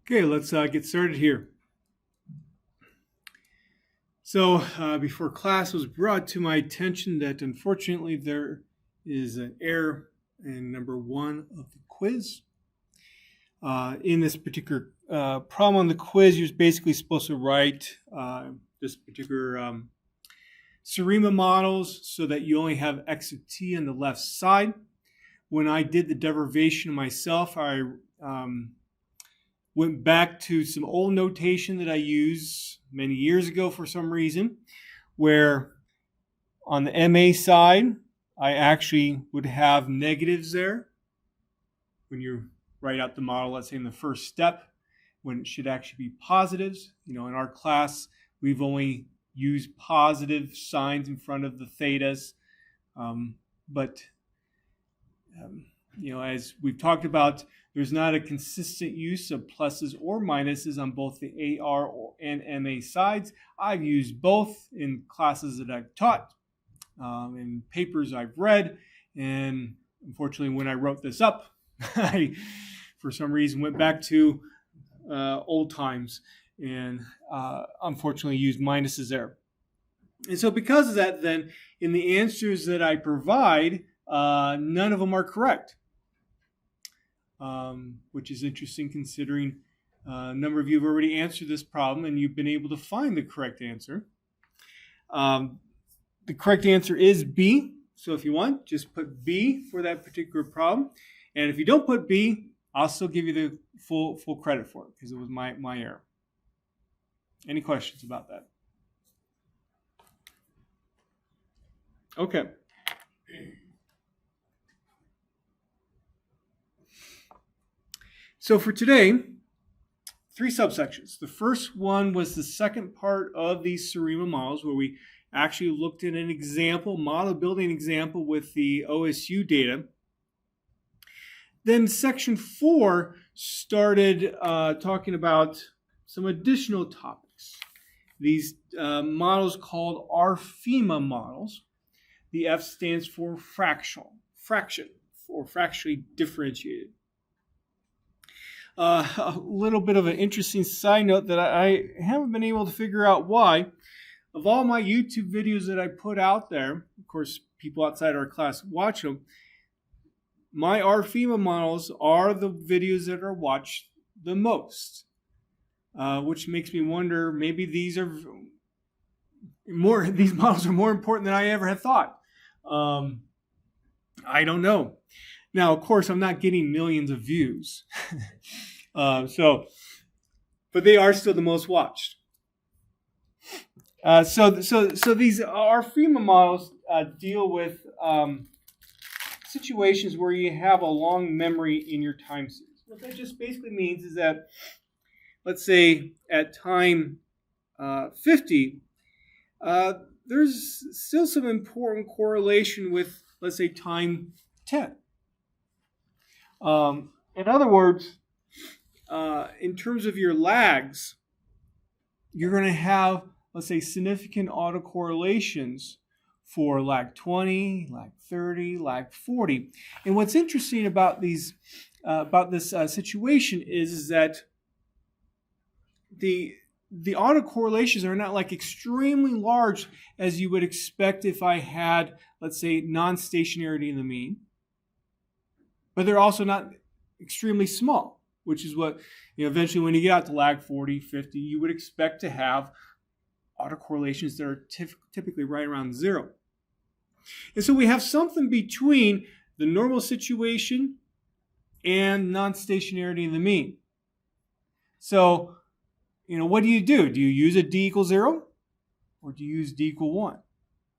Okay, let's get started here. So before class was brought to my attention that unfortunately there is an error in number 1 of the quiz. In this particular problem on the quiz, you're basically supposed to write this particular SARIMA models so that you only have x of t on the left side. When I did the derivation myself, I went back to some old notation that I used many years ago for some reason, where on the MA side, I actually would have negatives there when you write out the model, let's say in the first step, when it should actually be positives. In our class, we've only used positive signs in front of the thetas, as we've talked about, there's not a consistent use of pluses or minuses on both the AR and MA sides. I've used both in classes that I've taught, in papers I've read, and unfortunately when I wrote this up, I, for some reason, went back to old times and unfortunately used minuses there. And so because of that, then, in the answers that I provide, none of them are correct. Which is interesting considering a number of you have already answered this problem and you've been able to find the correct answer. The correct answer is B. So if you want, just put B for that particular problem. And if you don't put B, I'll still give you the full credit for it because it was my error. Any questions about that? Okay. So for today, 3 subsections. The first one was the second part of these SARIMA models, where we actually looked at an example, model building example with the OSU data. Then section 4 started talking about some additional topics. These models called ARFIMA models. The F stands for fraction, or fractionally differentiated. A little bit of an interesting side note that I haven't been able to figure out why. Of all my YouTube videos that I put out there, of course, people outside our class watch them, my ARFIMA models are the videos that are watched the most, which makes me wonder, maybe these models are more important than I ever had thought. I don't know. Now, of course, I'm not getting millions of views, but they are still the most watched. So these ARFIMA models deal with situations where you have a long memory in your time series. What that just basically means is that, let's say at time 50, there's still some important correlation with, let's say, time 10. In other words, in terms of your lags, you're going to have, let's say, significant autocorrelations for lag 20, lag 30, lag 40. And what's interesting about this situation is that the autocorrelations are not like extremely large as you would expect if I had, let's say, non-stationarity in the mean. But they're also not extremely small, which is what, eventually when you get out to lag 40, 50, you would expect to have autocorrelations that are typically right around 0. And so we have something between the normal situation and non-stationarity in the mean. So, what do? Do you use a d equals 0? Or do you use d equal 1?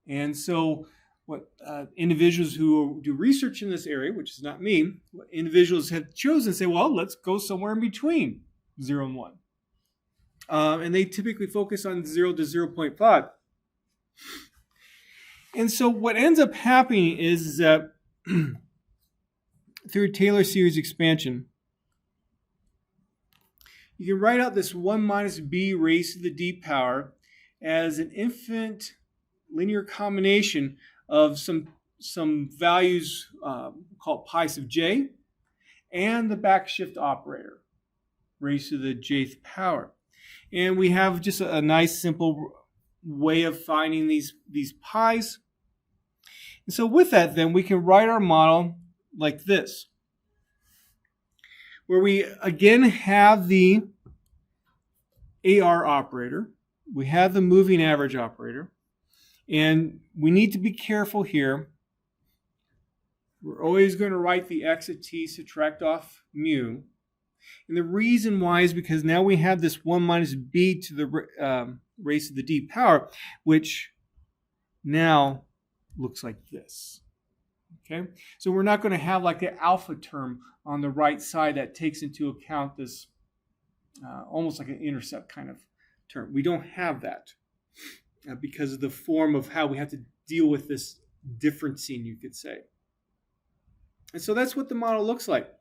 And so what individuals who do research in this area, which is not me, what individuals have chosen to say, well, let's go somewhere in between 0 and 1. And they typically focus on 0 to 0.5. And so what ends up happening is that through Taylor series expansion, you can write out this 1 minus b raised to the d power as an infinite linear combination of some values called pi sub j and the backshift operator. raised to the jth power. And we have just a nice simple way of finding these pi's. And so with that, then, we can write our model like this, where we again have the AR operator, we have the moving average operator, and we need to be careful here. We're always going to write the x at t, subtract off mu. And the reason why is because now we have this 1 minus b to the raised to the d power, which now looks like this. Okay, so we're not going to have like the alpha term on the right side that takes into account this almost like an intercept kind of term. We don't have that because of the form of how we have to deal with this differencing, you could say. And so that's what the model looks like.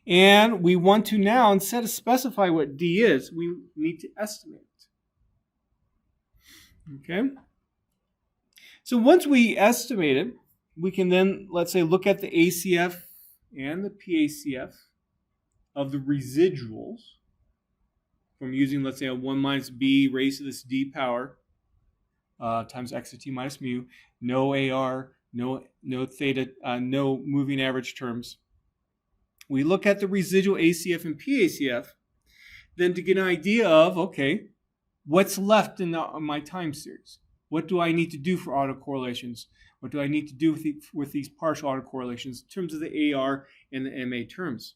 And we want to now, instead of specify what D is, we need to estimate it. Okay? So once we estimate it, we can then, let's say, look at the ACF and the PACF of the residuals from using, let's say, a 1 minus b raised to this d power times x to t minus mu, no AR, no theta, no moving average terms. We look at the residual ACF and PACF, then to get an idea of, okay, what's left in my time series? What do I need to do for autocorrelations? What do I need to do with these partial autocorrelations in terms of the AR and the MA terms?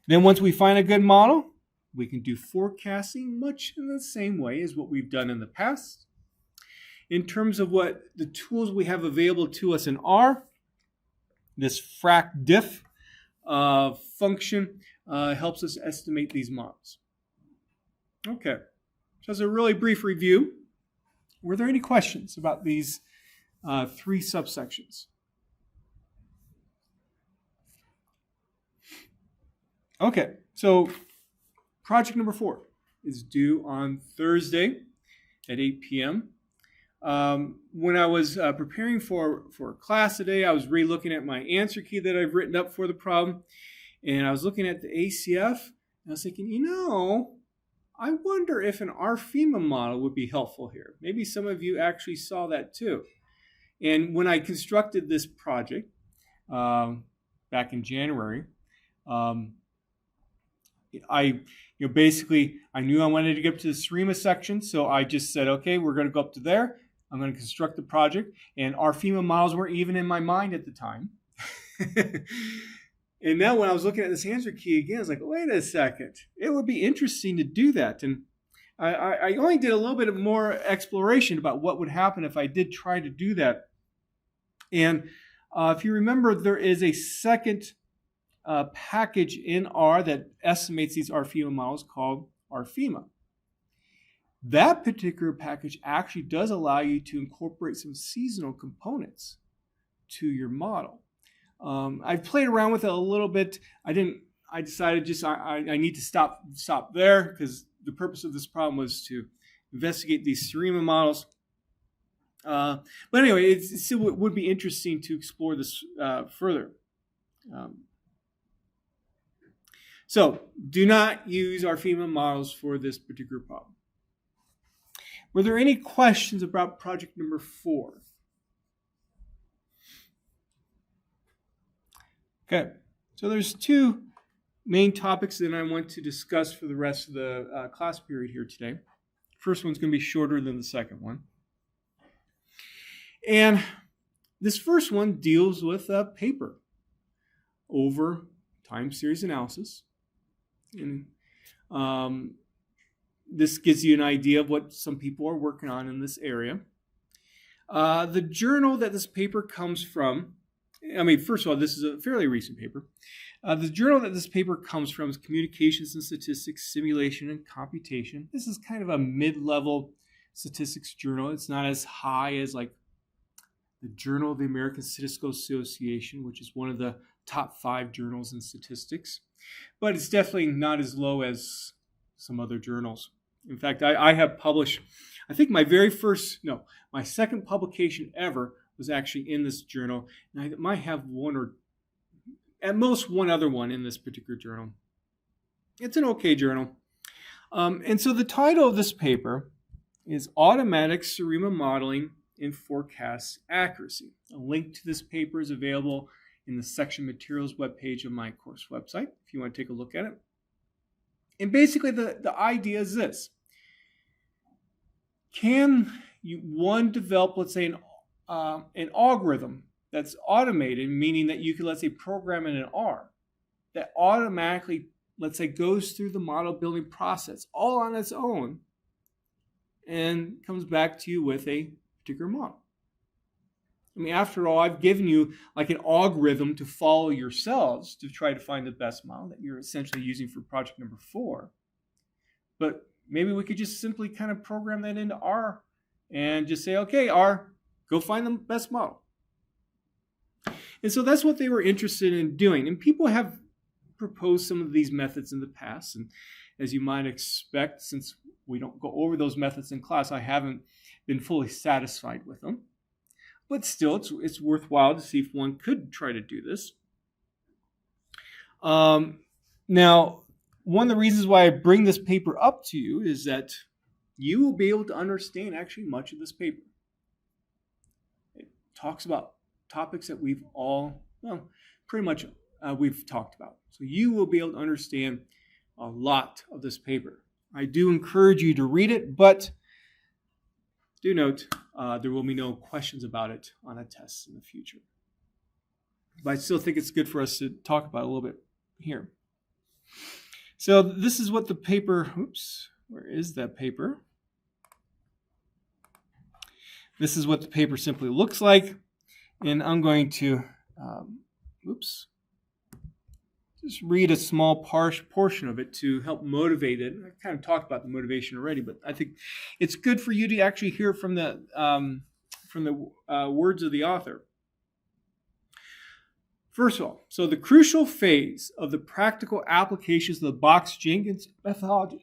Then once we find a good model, we can do forecasting much in the same way as what we've done in the past. In terms of what the tools we have available to us in R, this frac diff function helps us estimate these models. Okay, so as a really brief review, were there any questions about these 3 subsections? Okay, so project number 4 is due on Thursday at 8 p.m. When I was preparing for a class today, I was re-looking at my answer key that I've written up for the problem, and I was looking at the ACF, and I was thinking, I wonder if an ARFIMA model would be helpful here. Maybe some of you actually saw that too. And when I constructed this project back in January, I knew I wanted to get up to the SARIMA section, so I just said, okay, we're going to go up to there. I'm going to construct the project, and ARFIMA models weren't even in my mind at the time. And now when I was looking at this answer key again, I was like, wait a second. It would be interesting to do that. And I only did a little bit of more exploration about what would happen if I did try to do that. And if you remember, there is a second package in R that estimates these ARFIMA models called ARFIMA. That particular package actually does allow you to incorporate some seasonal components to your model. I've played around with it a little bit. I decided I need to stop there because the purpose of this problem was to investigate these SARIMA models. But anyway, it still would be interesting to explore this further. So do not use ARFIMA models for this particular problem. Were there any questions about project number 4? Okay, so there's 2 main topics that I want to discuss for the rest of the class period here today. First one's going to be shorter than the second one. And this first one deals with a paper over time series analysis. And this gives you an idea of what some people are working on in this area. The journal that this paper comes from, first of all, this is a fairly recent paper. The journal that this paper comes from is Communications and Statistics, Simulation and Computation. This is kind of a mid-level statistics journal. It's not as high as like the Journal of the American Statistical Association, which is one of the top 5 journals in statistics. But it's definitely not as low as some other journals. In fact, I have published, I think my second publication ever was actually in this journal. And I might have one or at most one other one in this particular journal. It's an okay journal. And so the title of this paper is Automatic SARIMA Modeling and Forecast Accuracy. A link to this paper is available in the section materials webpage of my course website if you want to take a look at it. And basically the idea is this. Can you, develop, let's say, an algorithm that's automated, meaning that you could, let's say, program in an R that automatically, let's say, goes through the model building process all on its own and comes back to you with a particular model. I mean, after all, I've given you like an algorithm to follow yourselves to try to find the best model that you're essentially using for project number 4. But maybe we could just simply kind of program that into R and just say, okay, R, go find the best model. And so that's what they were interested in doing. And people have proposed some of these methods in the past. And as you might expect, since we don't go over those methods in class, I haven't been fully satisfied with them. But still, it's worthwhile to see if one could try to do this. Now, one of the reasons why I bring this paper up to you is that you will be able to understand actually much of this paper. It talks about topics that we've all, pretty much we've talked about. So you will be able to understand a lot of this paper. I do encourage you to read it, but do note there will be no questions about it on a test in the future. But I still think it's good for us to talk about it a little bit here. So this is what the paper, where is that paper? This is what the paper simply looks like. And I'm going to, just read a small portion of it to help motivate it. I kind of talked about the motivation already, but I think it's good for you to actually hear from the words of the author. First of all, so the crucial phase of the practical applications of the Box-Jenkins methodology.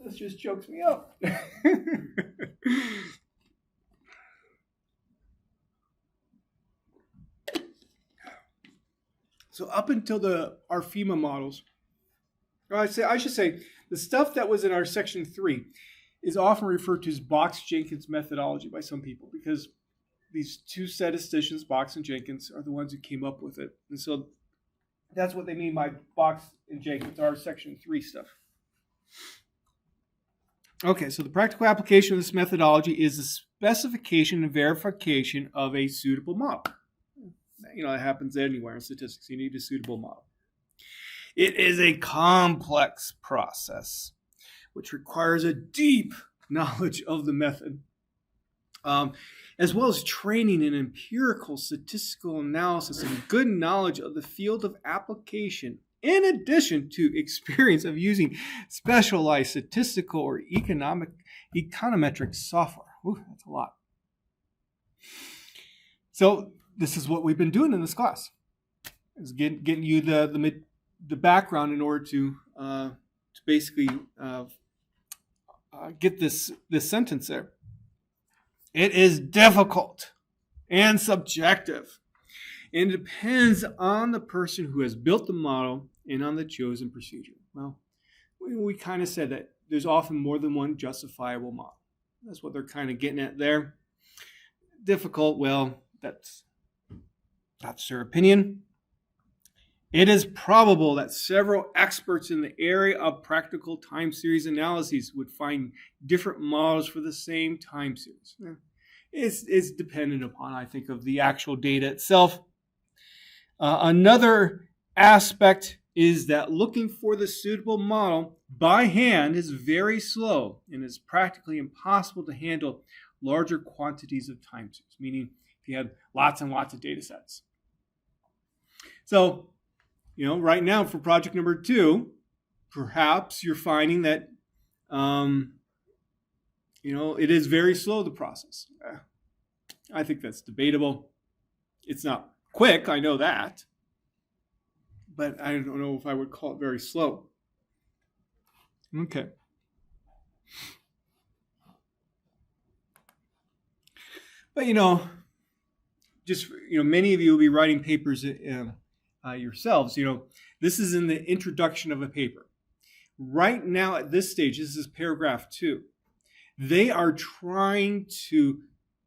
This just chokes me up. So up until the ARFIMA models, or I should say, the stuff that was in our section 3 is often referred to as Box-Jenkins methodology by some people because these two statisticians, Box and Jenkins, are the ones who came up with it. And so that's what they mean by Box and Jenkins, our section 3 stuff. Okay, so the practical application of this methodology is the specification and verification of a suitable model. It happens anywhere in statistics. You need a suitable model. It is a complex process which requires a deep knowledge of the method, as well as training in empirical statistical analysis and good knowledge of the field of application, in addition to experience of using specialized statistical or econometric software. Ooh, that's a lot. So this is what we've been doing in this class, is getting you the background in order to basically get this sentence there. It is difficult and subjective, and it depends on the person who has built the model and on the chosen procedure. Well, we kind of said that there's often more than one justifiable model. That's what they're kind of getting at there. Difficult, well, that's their opinion. It is probable that several experts in the area of practical time series analyses would find different models for the same time series. It's dependent upon, I think, of the actual data itself. Another aspect is that looking for the suitable model by hand is very slow and is practically impossible to handle larger quantities of time series, meaning if you have lots and lots of data sets. So, right now for project number 2, perhaps you're finding that, it is very slow, the process. I think that's debatable. It's not quick, I know that. But I don't know if I would call it very slow. Okay. But, many of you will be writing papers yourselves. This is in the introduction of a paper. Right now at this stage, this is paragraph 2. They are trying to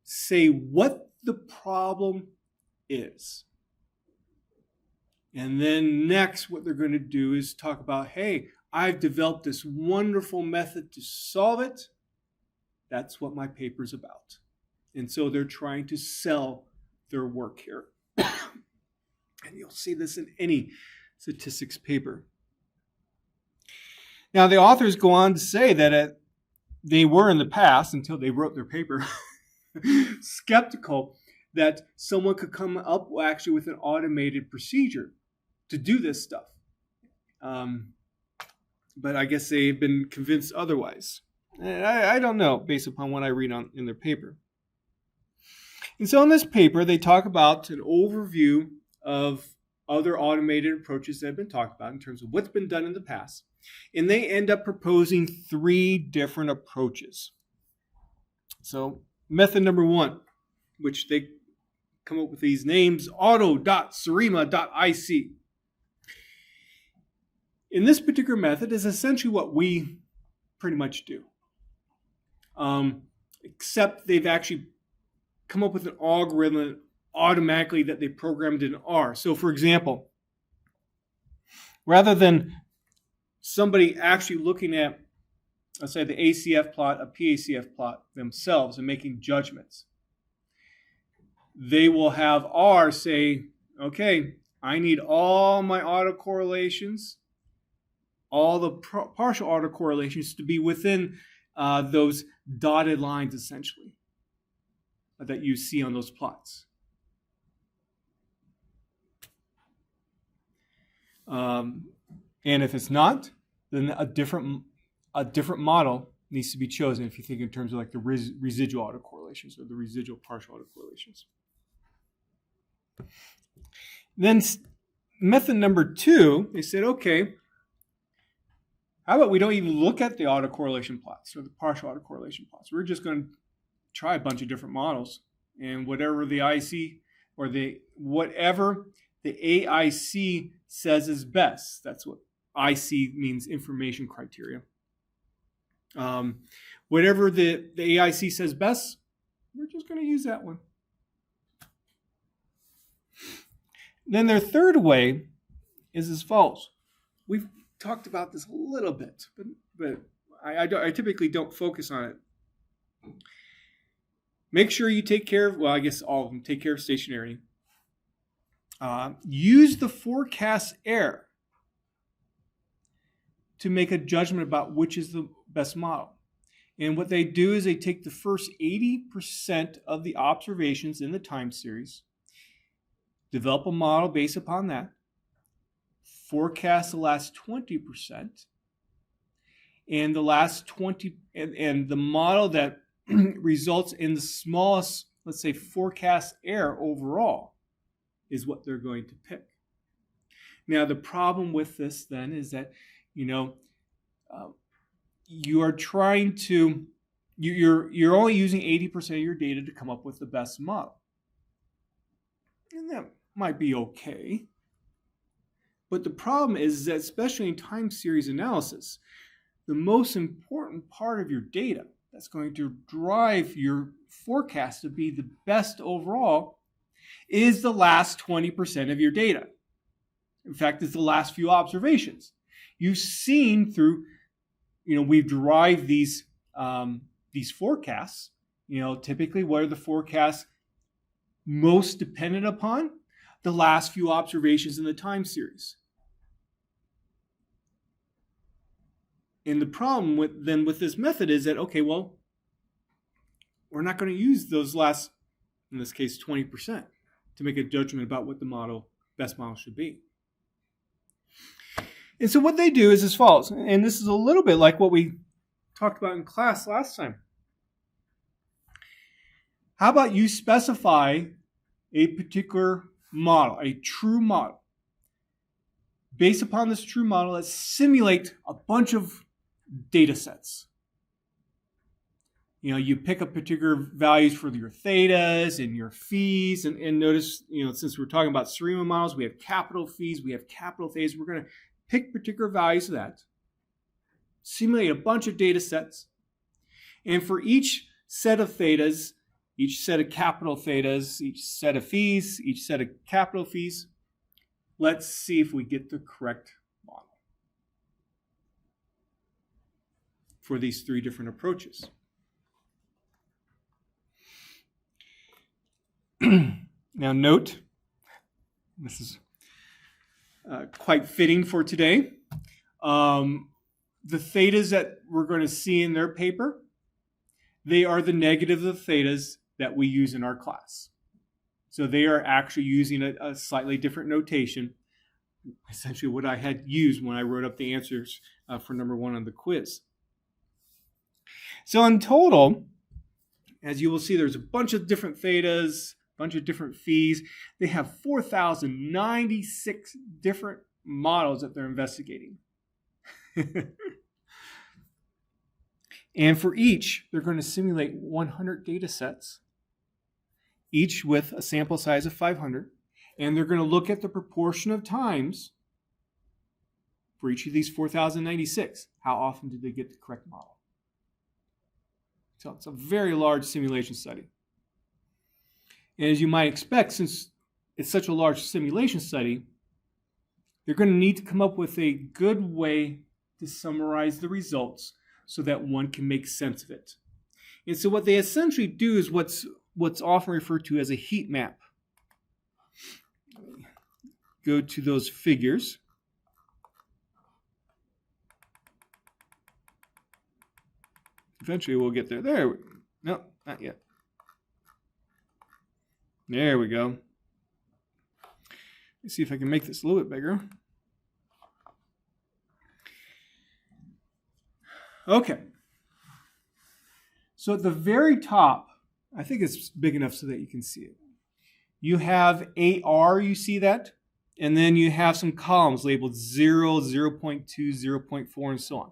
say what the problem is. And then next, what they're going to do is talk about, hey, I've developed this wonderful method to solve it. That's what my paper's about. And so they're trying to sell their work here. And you'll see this in any statistics paper. Now, the authors go on to say that they were in the past, until they wrote their paper, skeptical that someone could come up actually with an automated procedure to do this stuff. But I guess they've been convinced otherwise. I don't know, based upon what I read in their paper. And so in this paper, they talk about an overview of other automated approaches that have been talked about in terms of what's been done in the past. And they end up proposing 3 different approaches. So method number 1, which they come up with these names, auto.sarima.ic. In this particular method is essentially what we pretty much do. Except they've actually come up with an algorithm automatically that they programmed in R. So for example, rather than somebody actually looking at, let's say, the ACF plot, a PACF plot themselves and making judgments, they will have R say, okay, I need all my autocorrelations, all the partial autocorrelations to be within those dotted lines, essentially, that you see on those plots. And if it's not, then a different model needs to be chosen if you think in terms of like the residual autocorrelations or the residual partial autocorrelations. Then method number 2, they said, okay, how about we don't even look at the autocorrelation plots or the partial autocorrelation plots. We're just going to try a bunch of different models, and whatever the IC or whatever the AIC says is best. That's what IC means, information criteria. Whatever the AIC says best, we're just going to use that one. Then their third way is as follows. We've talked about this a little bit, but I typically don't focus on it. Make sure you take care of, well, I guess all of them, take care of stationarity. Use the forecast error to make a judgment about which is the best model. And what they do is they take the first 80% of the observations in the time series, develop a model based upon that, forecast the last 20%, and the last 20, and the model that results in the smallest, let's say, forecast error overall is what they're going to pick. Now, the problem with this then is that, you are trying to, you're only using 80% of your data to come up with the best model. And that might be okay. But the problem is that, especially in time series analysis, the most important part of your data that's going to drive your forecast to be the best overall is the last 20% of your data. In fact, it's the last few observations. You've seen through, we've derived these forecasts. Typically, what are the forecasts most dependent upon? The last few observations in the time series. And the problem with this method is that, okay, well, we're not going to use those last, in this case, 20% to make a judgment about what the best model should be. And so what they do is as follows, and this is a little bit like what we talked about in class last time. How about you specify a particular model, a true model. Based upon this true model, let's simulate a bunch of data sets. You pick up particular values for your thetas and your fees. And notice, since we're talking about SARIMA models, we have capital fees, we have capital thetas. We're going to pick particular values of that, simulate a bunch of data sets. And for each set of thetas, each set of capital thetas, each set of fees, each set of capital fees, let's see if we get the correct model for these three different approaches. Now note, this is quite fitting for today. The thetas that we're going to see in their paper, they are the negative of the thetas that we use in our class. So they are actually using a slightly different notation, essentially what I had used when I wrote up the answers for number 1 on the quiz. So in total, as you will see, there's a bunch of different thetas, bunch of different fees. They have 4,096 different models that they're investigating. And for each, they're going to simulate 100 data sets, each with a sample size of 500. And they're going to look at the proportion of times for each of these 4,096. How often did they get the correct model? So it's a very large simulation study. And as you might expect, since it's such a large simulation study, they're going to need to come up with a good way to summarize the results so that one can make sense of it. And so what they essentially do is what's often referred to as a heat map. Go to those figures. Eventually we'll get there. No, not yet. There we go. Let's see if I can make this a little bit bigger. Okay. So at the very top, I think it's big enough so that you can see it. You have AR, you see that? And then you have some columns labeled 0, 0.2, 0.4, and so on.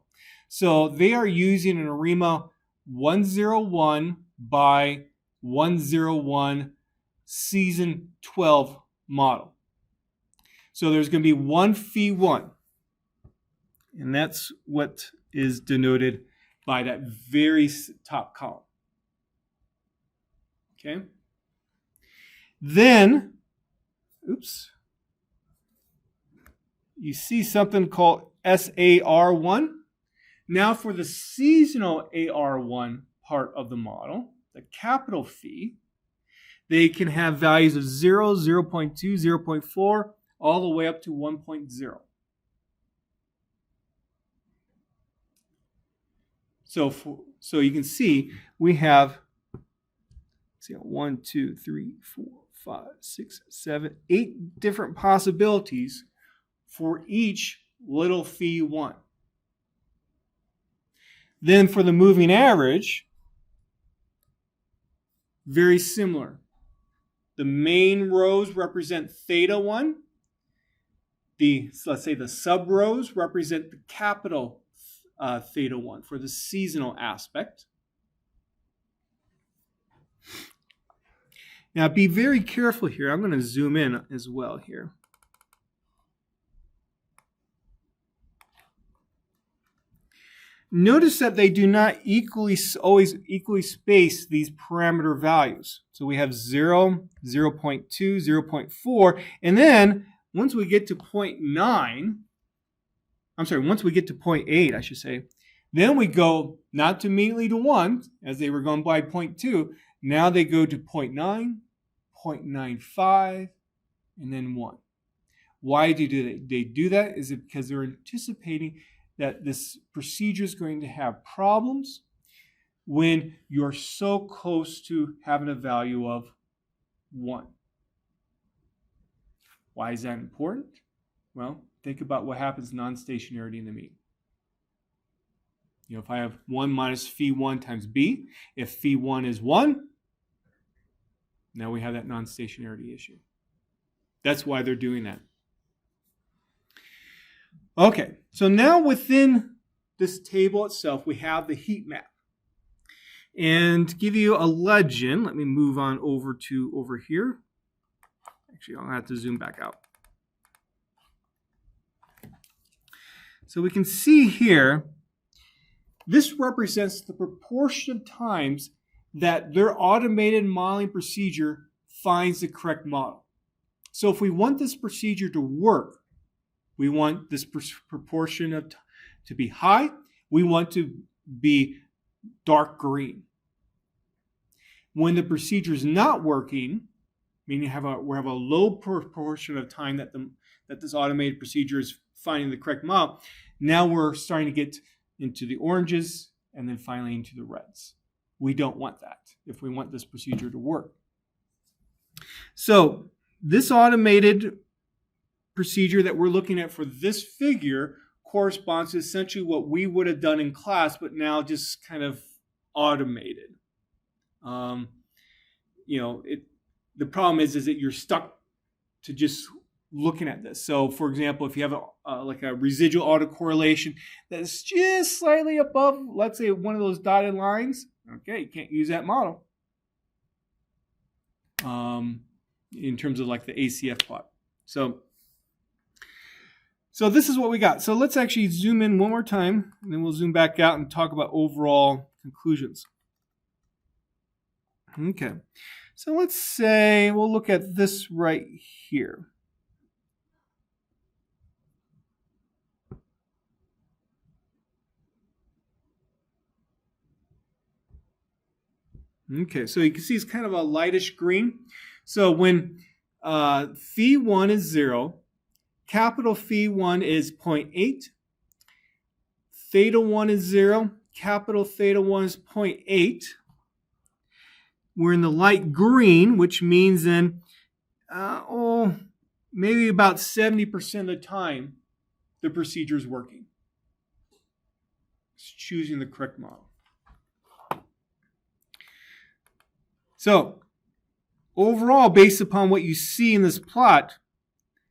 So they are using an ARFIMA 101 by 101 season 12 model. So there's going to be one fee 1. And that's what is denoted by that very top column. Okay? Then, you see something called SAR1. Now for the seasonal AR1 part of the model, the capital fee, they can have values of 0, 0.2, 0.4, all the way up to 1.0. So you can see we have 1, 2, 3, 4, 5, 6, 7, 8 different possibilities for each little fee 1. Then for the moving average, very similar. The main rows represent theta 1. Let's say the sub rows represent the capital theta 1 for the seasonal aspect. Now be very careful here. I'm going to zoom in as well here. Notice that they do not always equally space these parameter values. So we have 0, 0.2, 0.4, and then once we get to 0.9, once we get to 0.8, I should say, then we go not immediately to 1, as they were going by 0.2. Now they go to 0.9, 0.95, and then 1. Why do they do that? Is it because they're anticipating that this procedure is going to have problems when you're so close to having a value of 1. Why is that important? Well, think about what happens non-stationarity in the mean. If I have 1 minus phi 1 times b, if phi 1 is 1, now we have that non-stationarity issue. That's why they're doing that. Okay, so now within this table itself, we have the heat map. And to give you a legend, let me move on over here. Actually, I'll have to zoom back out. So we can see here, this represents the proportion of times that their automated modeling procedure finds the correct model. So if we want this procedure to work, we want this proportion to be high. We want to be dark green. When the procedure is not working, meaning we have a low proportion of time that this automated procedure is finding the correct model, now we're starting to get into the oranges and then finally into the reds. We don't want that if we want this procedure to work. So this automated procedure that we're looking at for this figure corresponds to essentially what we would have done in class, but now just kind of automated. The problem is that you're stuck to just looking at this. So, for example, if you have a residual autocorrelation that's just slightly above, let's say, one of those dotted lines, okay, you can't use that model in terms of like the ACF plot. So this is what we got. So let's actually zoom in one more time, and then we'll zoom back out and talk about overall conclusions. Okay, so let's say we'll look at this right here. Okay, so you can see it's kind of a lightish green. So when phi 1 is 0, capital phi 1 is 0.8, theta 1 is 0, capital theta 1 is 0.8. We're in the light green, which means then, maybe about 70% of the time, the procedure is working. It's choosing the correct model. So, overall, based upon what you see in this plot,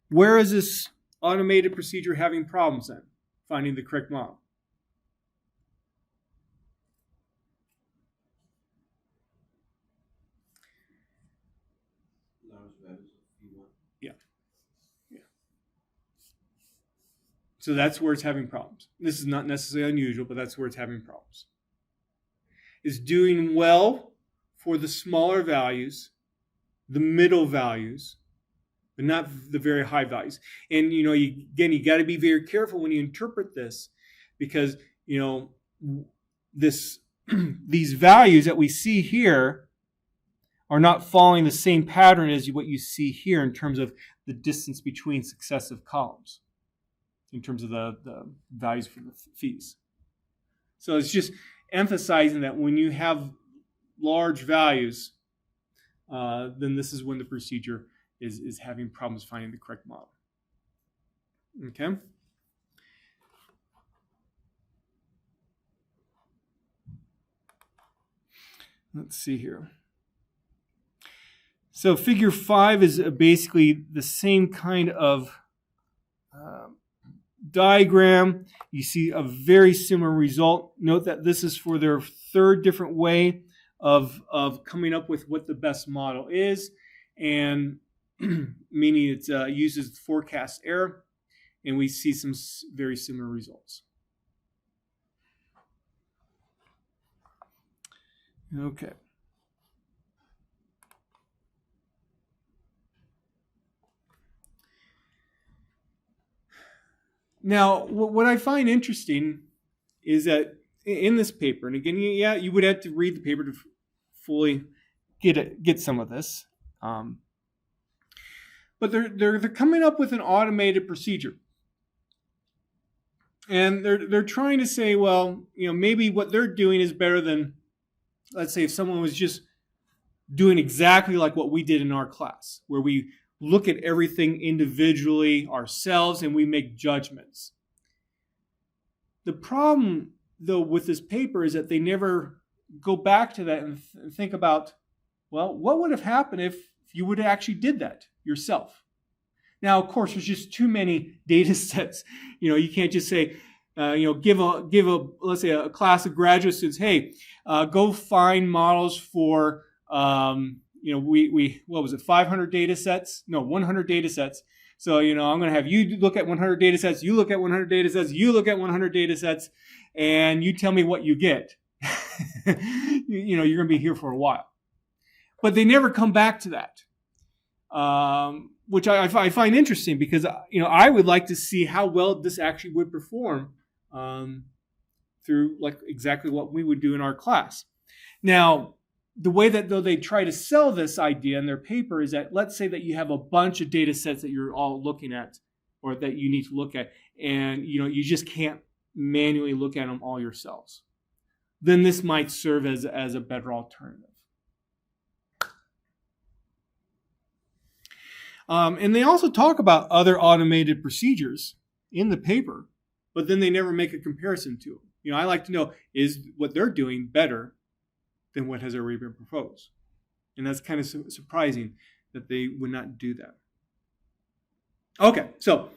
where is this automated procedure having problems then, finding the correct model? Yeah. So that's where it's having problems. This is not necessarily unusual, but that's where it's having problems. It's doing well for the smaller values, the middle values, but not the very high values. And, you got to be very careful when you interpret this, because, these values that we see here are not following the same pattern as what you see here in terms of the distance between successive columns, in terms of the values for the fees. So it's just emphasizing that when you have large values, then this is when the procedure is having problems finding the correct model. Okay? Let's see here. So figure 5 is basically the same kind of diagram. You see a very similar result. Note that this is for their third different way of coming up with what the best model is, and meaning it uses forecast error, and we see some very similar results. Okay. Now, what I find interesting is that in this paper, and again, you would have to read the paper to fully get some of this, but they're coming up with an automated procedure, and they're trying to say, well, maybe what they're doing is better than, let's say, if someone was just doing exactly like what we did in our class, where we look at everything individually ourselves and we make judgments. The problem, though, with this paper is that they never go back to that and think about, well, what would have happened if you would have actually did that yourself? Now, of course, there's just too many data sets. You can't just say, give a let's say a class of graduate students, hey, go find models for we what was it, 500 data sets? No, 100 data sets. So I'm going to have you look at 100 data sets, you look at 100 data sets, you look at 100 data sets, and you tell me what you get. You're going to be here for a while. But they never come back to that, which I find interesting because I would like to see how well this actually would perform through like exactly what we would do in our class. Now, the way that though they try to sell this idea in their paper is that let's say that you have a bunch of data sets that you're all looking at or that you need to look at, and you just can't manually look at them all yourselves. Then this might serve as a better alternative. And they also talk about other automated procedures in the paper, but then they never make a comparison to them. I like to know, is what they're doing better than what has already been proposed? And that's kind of surprising that they would not do that. Okay, so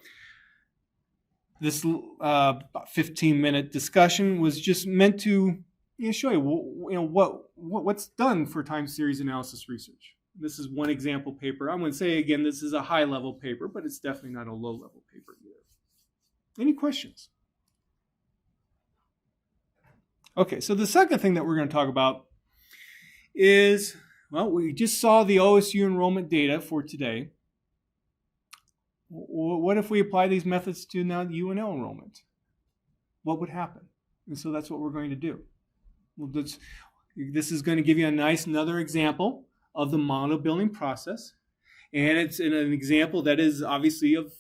this about 15-minute discussion was just meant to show you what's done for time series analysis research. This is one example paper. I'm going to say again, this is a high-level paper, but it's definitely not a low-level paper either. Any questions? Okay, so the second thing that we're going to talk about is, well, we just saw the OSU enrollment data for today. What if we apply these methods to now UNL enrollment? What would happen? And so that's what we're going to do. Well, this is going to give you another example of the model building process. And it's in an example that is obviously of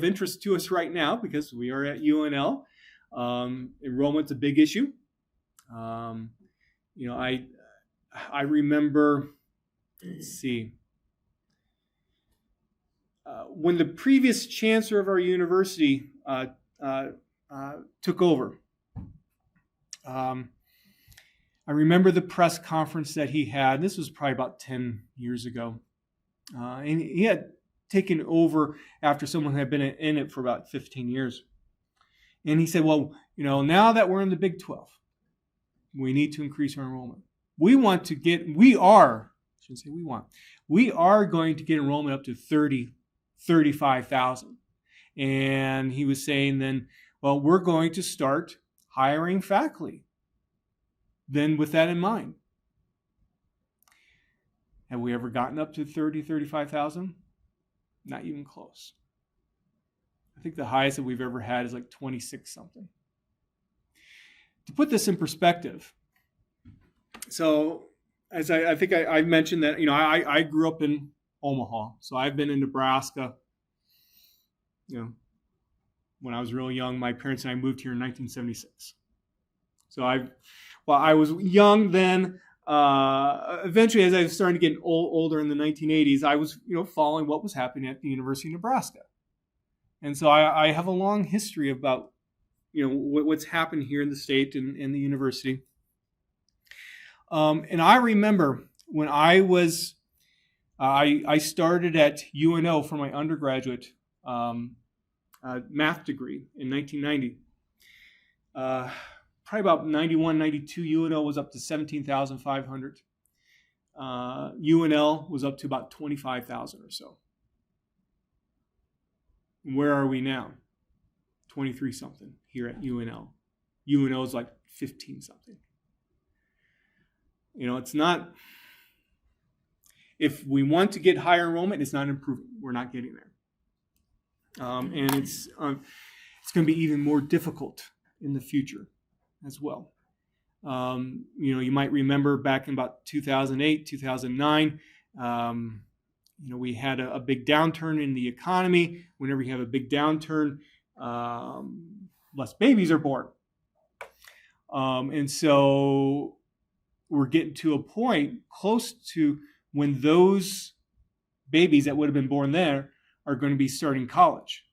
interest to us right now because we are at UNL. Enrollment's a big issue. I remember, let's see, when the previous chancellor of our university took over, I remember the press conference that he had. This was probably about 10 years ago. And he had taken over after someone had been in it for about 15 years. And he said, well, now that we're in the Big 12, we need to increase our enrollment. We are going to get enrollment up to 35,000. And he was saying then, well, we're going to start hiring faculty. Then with that in mind, have we ever gotten up to 35,000? Not even close. I think the highest that we've ever had is like 26 something. To put this in perspective, so as I think I mentioned that, I grew up in Omaha. So I've been in Nebraska, when I was real young. My parents and I moved here in 1976. So I was young then. Eventually, as I was starting to get older in the 1980s, I was, following what was happening at the University of Nebraska. And so I have a long history about, what's happened here in the state and in the university. And I remember when I started at UNO for my undergraduate math degree in 1990. Probably about 91, 92, UNO was up to 17,500. UNL was up to about 25,000 or so. Where are we now? 23 something here at UNL. UNO is like 15 something. It's not, if we want to get higher enrollment, it's not improving. We're not getting there. And it's going to be even more difficult in the future as well. You might remember back in about 2008, 2009, we had a big downturn in the economy. Whenever you have a big downturn, less babies are born. And so we're getting to a point close to when those babies that would have been born there are going to be starting college.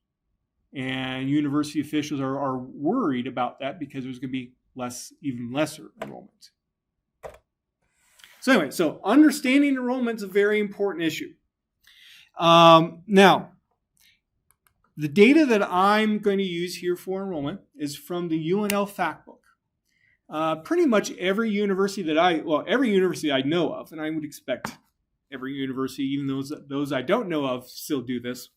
And university officials are worried about that because there's going to be even lesser enrollment. So anyway, understanding enrollment is a very important issue. Now, The data that I'm going to use here for enrollment is from the UNL fact book. Pretty much every university every university I know of, and I would expect every university, even those I don't know of, still do this.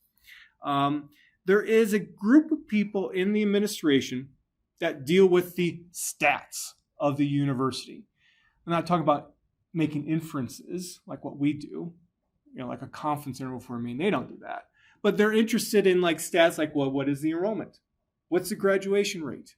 There is a group of people in the administration that deal with the stats of the university. I'm not talking about making inferences like what we do, like a confidence interval for me. They don't do that. But they're interested in like stats like, well, what is the enrollment? What's the graduation rate?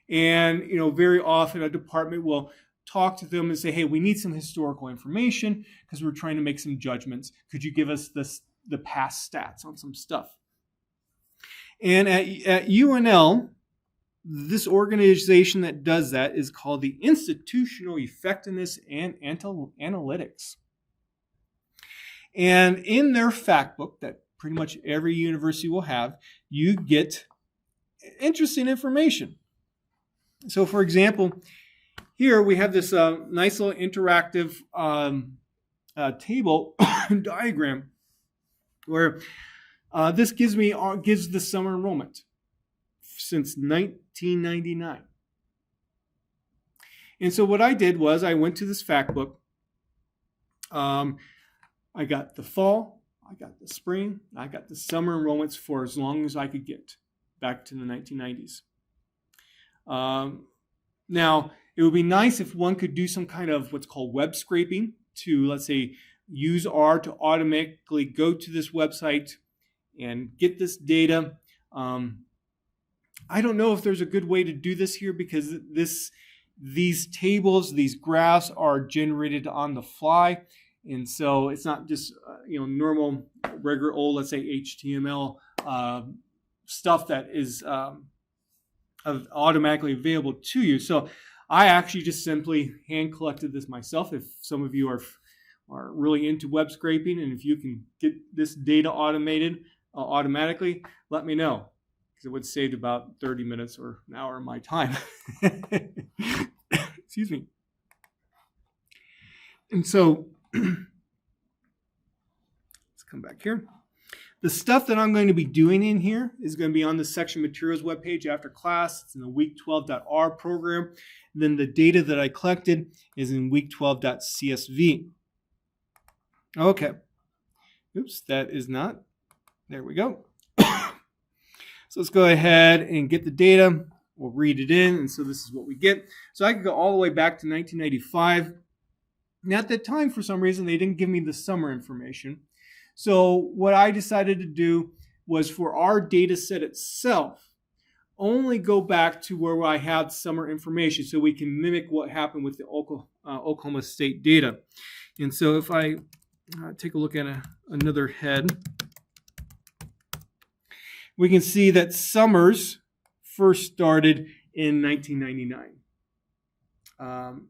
And, very often a department will talk to them and say, hey, we need some historical information because we're trying to make some judgments. Could you give us the past stats on some stuff? And at UNL, this organization that does that is called the Institutional Effectiveness and Analytics. And in their fact book that pretty much every university will have, you get interesting information. So, for example, here we have this nice little interactive table diagram where this gives the summer enrollment since 1999. And so what I did was I went to this fact book. I got the fall, I got the spring, I got the summer enrollments for as long as I could get back to the 1990s. Now, it would be nice if one could do some kind of what's called web scraping to, let's say, use R to automatically go to this website and get this data. I don't know if there's a good way to do this here because these tables, these graphs are generated on the fly. And so it's not just normal, regular old, let's say, HTML stuff that is automatically available to you. So I actually just simply hand collected this myself. If some of you are really into web scraping and if you can get this data automatically, let me know because it would save about 30 minutes or an hour of my time. Excuse me. And so let's come back here. The stuff that I'm going to be doing in here is going to be on the section materials webpage after class. It's in the week 12.R program. And then the data that I collected is in week 12.CSV. Okay. Oops, that is not. There we go. So let's go ahead and get the data. We'll read it in. And so this is what we get. So I could go all the way back to 1995. And at that time, for some reason, they didn't give me the summer information. So what I decided to do was for our data set itself, only go back to where I had summer information so we can mimic what happened with the Oklahoma State data. And so if I take a look at another head, we can see that summers first started in 1999.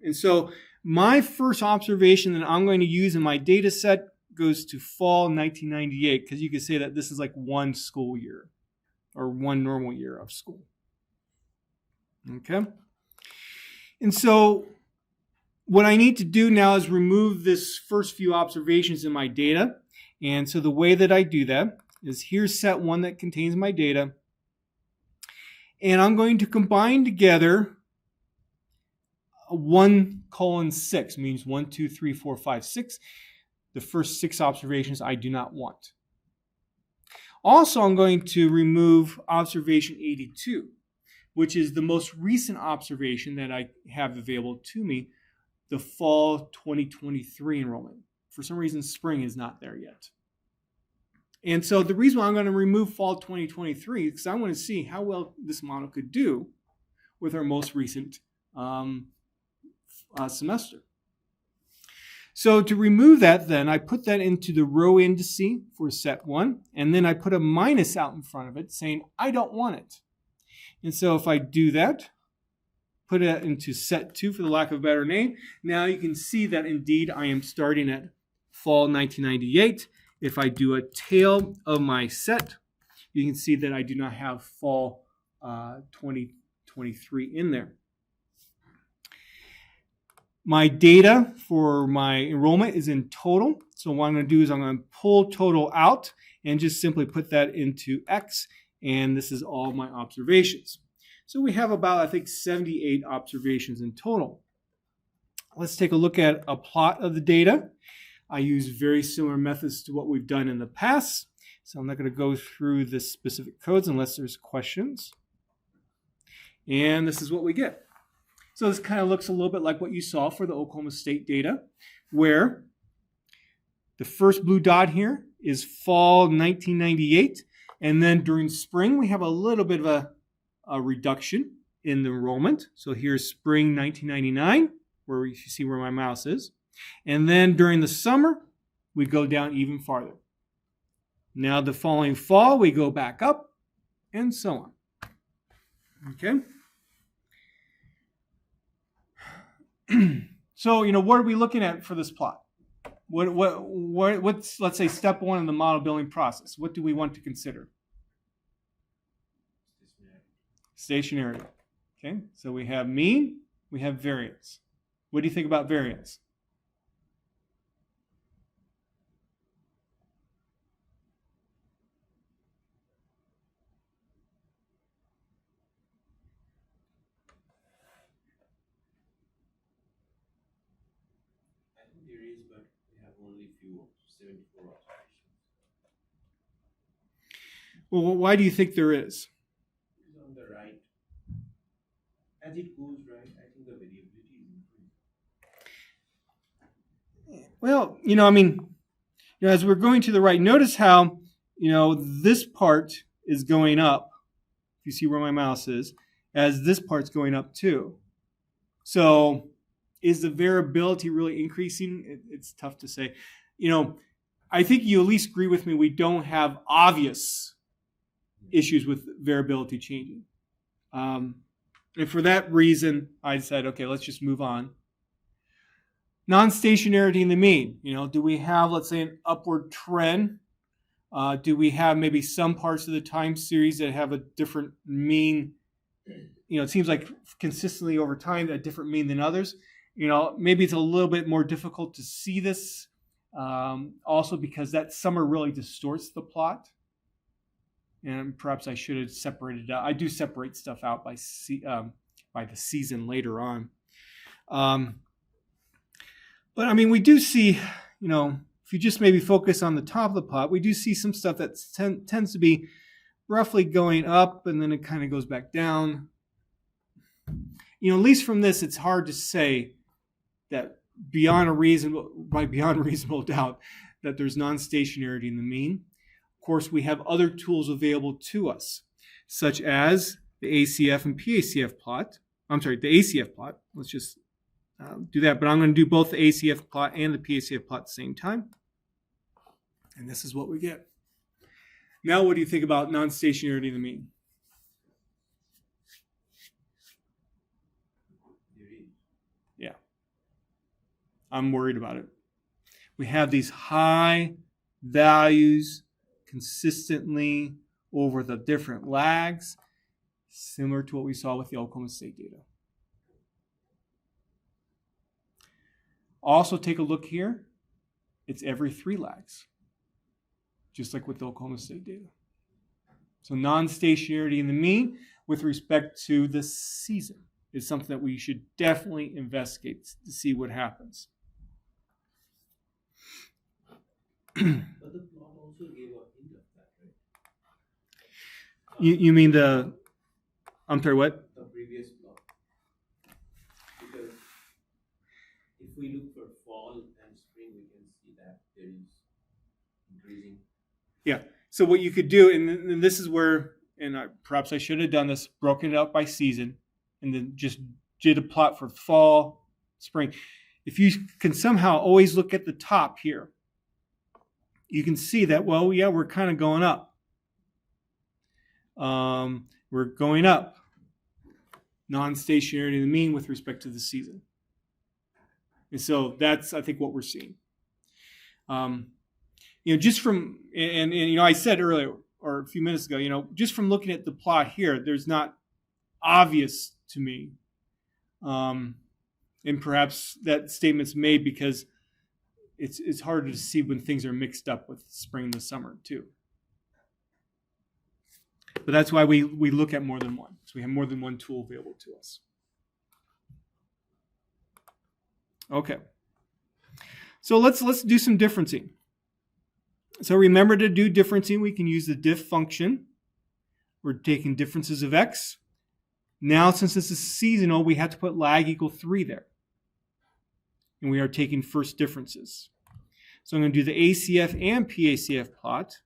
And so my first observation that I'm going to use in my data set goes to fall 1998 because you could say that this is like one school year or one normal year of school. Okay. And so what I need to do now is remove this first few observations in my data. And so the way that I do that is here's set one that contains my data. And I'm going to combine together 1:6 means 1, 2, 3, 4, 5, 6. The first 6 observations I do not want. Also, I'm going to remove observation 82, which is the most recent observation that I have available to me, the fall 2023 enrollment. For some reason, spring is not there yet. And so the reason why I'm going to remove fall 2023 is because I want to see how well this model could do with our most recent semester. So to remove that, then, I put that into the row indice for set 1, and then I put a minus out in front of it saying, I don't want it. And so if I do that, put it into set 2 for the lack of a better name, now you can see that indeed I am starting at fall 1998. If I do a tail of my set, you can see that I do not have fall 2023 in there. My data for my enrollment is in total. So what I'm going to do is I'm going to pull total out and just simply put that into X. And this is all my observations. So we have about, I think, 78 observations in total. Let's take a look at a plot of the data. I use very similar methods to what we've done in the past. So I'm not going to go through the specific codes unless there's questions. And this is what we get. So this kind of looks a little bit like what you saw for the Oklahoma State data, where the first blue dot here is fall 1998. And then during spring, we have a little bit of a reduction in the enrollment. So here's spring 1999, where you see where my mouse is. And then during the summer, we go down even farther. Now the following fall, we go back up, and so on. Okay? So, what are we looking at for this plot? What's, let's say, step one in the model building process? What do we want to consider? Stationarity. Okay, so we have mean, we have variance. What do you think about variance? I think there is, but we have only 74 observations. Well, why do you think there is? It's on the right. As it goes right, I think the variability is increasing. Well, as we're going to the right, notice how, this part is going up. If you see where my mouse is, as this part's going up too. So is the variability really increasing? It's tough to say. I think you at least agree with me, we don't have obvious issues with variability changing. And for that reason, I decided, okay, let's just move on. Non-stationarity in the mean. Do we have, let's say, an upward trend? Do we have maybe some parts of the time series that have a different mean? It seems like consistently over time a different mean than others. Maybe it's a little bit more difficult to see this, also because that summer really distorts the plot. And perhaps I should have separated out. I do separate stuff out by the season later on. But we do see, if you just maybe focus on the top of the plot, we do see some stuff that tends to be roughly going up and then it kind of goes back down. At least from this, it's hard to say that beyond reasonable doubt that there's non-stationarity in the mean. Of course, we have other tools available to us, such as the ACF and PACF plot. I'm sorry, the ACF plot. Let's just do that. But I'm going to do both the ACF plot and the PACF plot at the same time. And this is what we get. Now, what do you think about non-stationarity in the mean? Yeah. I'm worried about it. We have these high values consistently over the different lags, similar to what we saw with the Oklahoma State data. Also, take a look here. It's every 3 lags, just like with the Oklahoma State data. So non-stationarity in the mean with respect to the season is something that we should definitely investigate to see what happens. But the plot also gave a hint of that, right? You mean I'm sorry, what? The previous plot. Because if we look for fall and spring, we can see that there is increasing. Yeah. So what you could do, and this is where, perhaps I should have done this, broken it up by season, and then just did a plot for fall, spring. If you can somehow always look at the top here, you can see that, well, yeah, we're kind of going up. We're going up. Non-stationarity in the mean with respect to the season. And so that's, I think, what we're seeing. Just from, and I said earlier, or a few minutes ago, just from looking at the plot here, there's not obvious to me And perhaps that statement's made because it's harder to see when things are mixed up with spring and the summer too. But that's why we look at more than one. So we have more than one tool available to us. Okay. So let's do some differencing. So remember, to do differencing, we can use the diff function. We're taking differences of x. Now, since this is seasonal, we have to put lag equal 3 there. And we are taking first differences. So I'm going to do the ACF and PACF plot.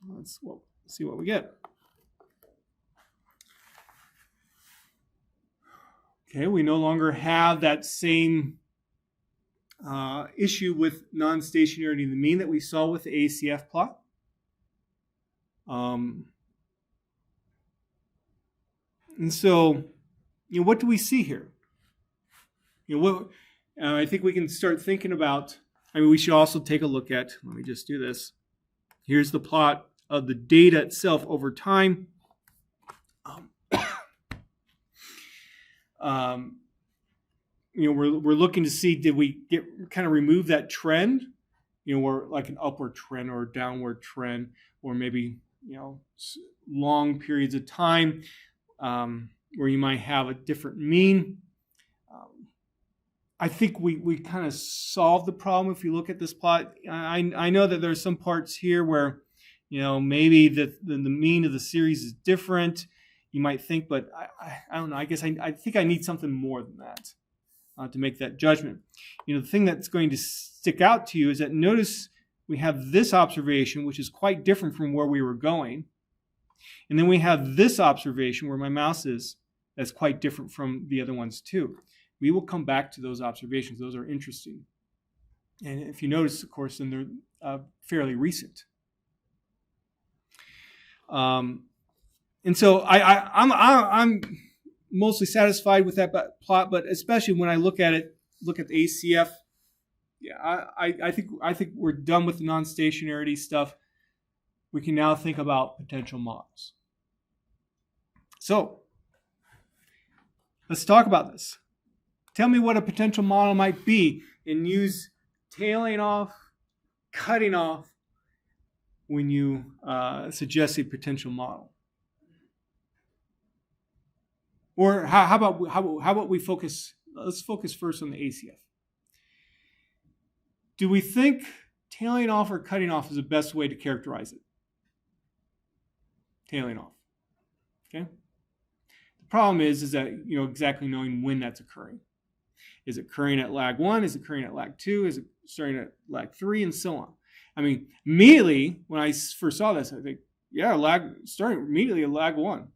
Let's see what we get. Okay, we no longer have that same issue with non-stationarity in the mean that we saw with the ACF plot. And so, what do we see here? I think we can start thinking about, we should also take a look at, let me just do this. Here's the plot of the data itself over time. We're looking to see, did we kind of remove that trend? Or like an upward trend or a downward trend, or maybe, long periods of time where you might have a different mean. I think we kind of solved the problem if you look at this plot. I know that there's some parts here where, maybe the mean of the series is different. You might think, but I don't know. I guess I think I need something more than that to make that judgment. The thing that's going to stick out to you is that notice we have this observation, which is quite different from where we were going. And then we have this observation where my mouse is, that's quite different from the other ones too. We will come back to those observations. Those are interesting. And if you notice, of course, then they're fairly recent. And so I'm mostly satisfied with that plot, but especially when I look at the ACF, I think we're done with the non-stationarity stuff. We can now think about potential models. So let's talk about this. Tell me what a potential model might be, and use tailing off, cutting off when you suggest a potential model. Or how about we focus? Let's focus first on the ACF. Do we think tailing off or cutting off is the best way to characterize it? Tailing off. Okay. The problem is that exactly knowing when that's occurring. Is it occurring at lag 1? Is it occurring at lag 2? Is it starting at lag 3? And so on. Immediately when I first saw this, I think, starting immediately at lag 1.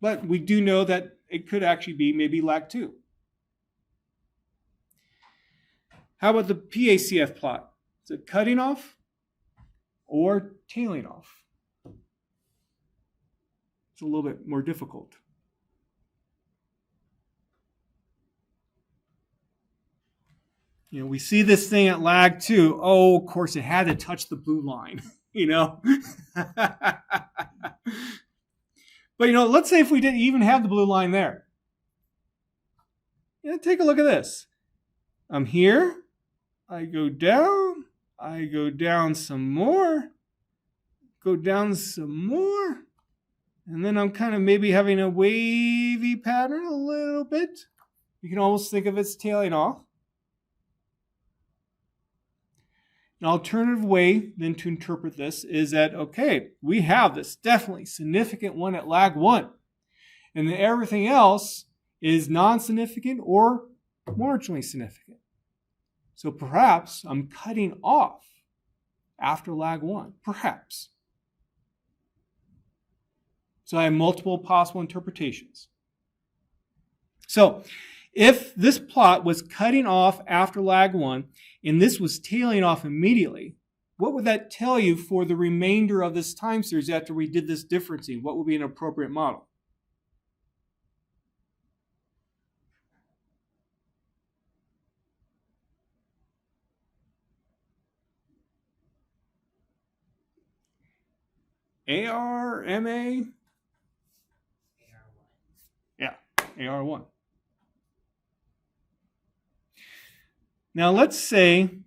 But we do know that it could actually be maybe lag 2. How about the PACF plot? Is it cutting off or tailing off? It's a little bit more difficult. We see this thing at lag 2. Oh, of course, it had to touch the blue line, But, let's say if we didn't even have the blue line there. Take a look at this. I'm here. I go down some more, go down some more, and then I'm kind of maybe having a wavy pattern a little bit. You can almost think of it as tailing off. An alternative way then to interpret this is that, okay, we have this definitely significant one at lag 1, and then everything else is non-significant or marginally significant. So perhaps I'm cutting off after lag 1, perhaps. So I have multiple possible interpretations. So if this plot was cutting off after lag 1 and this was tailing off immediately, what would that tell you for the remainder of this time series after we did this differencing? What would be an appropriate model? ARMA? Yeah. AR1. Now let's say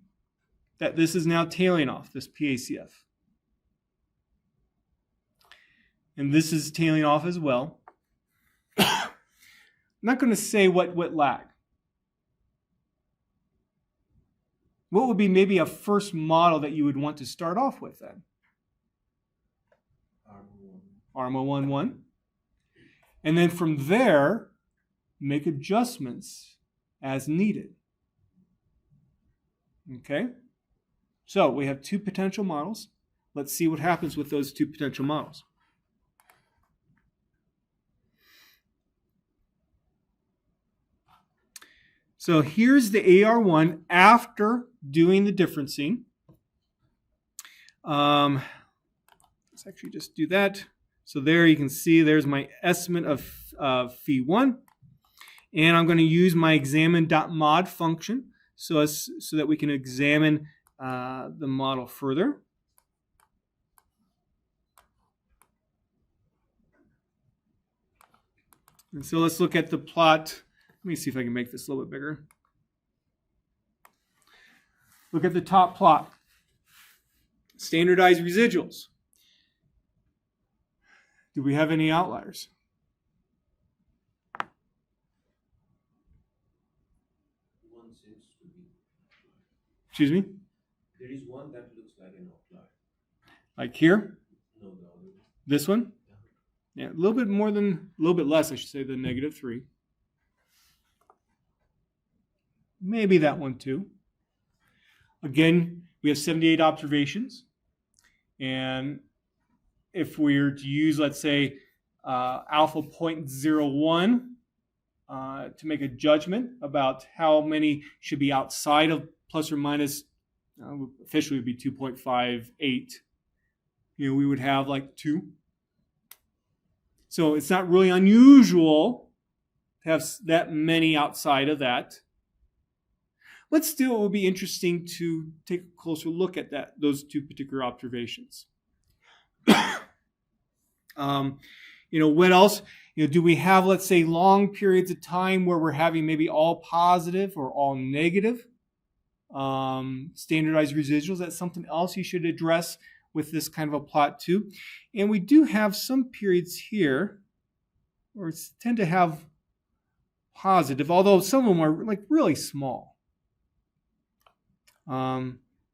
that this is now tailing off, this PACF. And this is tailing off as well. I'm not going to say what lag. What would be maybe a first model that you would want to start off with then? ARMA 1.1. And then from there, make adjustments as needed. Okay? So we have two potential models. Let's see what happens with those two potential models. So here's the AR1 after doing the differencing. Let's actually just do that. So there you can see there's my estimate of phi 1. And I'm going to use my examine.mod function so that we can examine the model further. And so let's look at the plot. Let me see if I can make this a little bit bigger. Look at the top plot. Standardized residuals. Do we have any outliers? One seems to be. Excuse me? There is one that looks like an outlier. Like here? No, the other. This one? Yeah, a little bit less, I should say, than -3. Maybe that one too. Again, we have 78 observations. And if we were to use, let's say, alpha 0.01 to make a judgment about how many should be outside of plus or minus, officially it would be 2.58. We would have like 2. So it's not really unusual to have that many outside of that. But still, it would be interesting to take a closer look at those two particular observations. What else? Do we have, let's say, long periods of time where we're having maybe all positive or all negative standardized residuals? That's something else you should address with this kind of a plot too. And we do have some periods here where we tend to have positive, although some of them are like really small.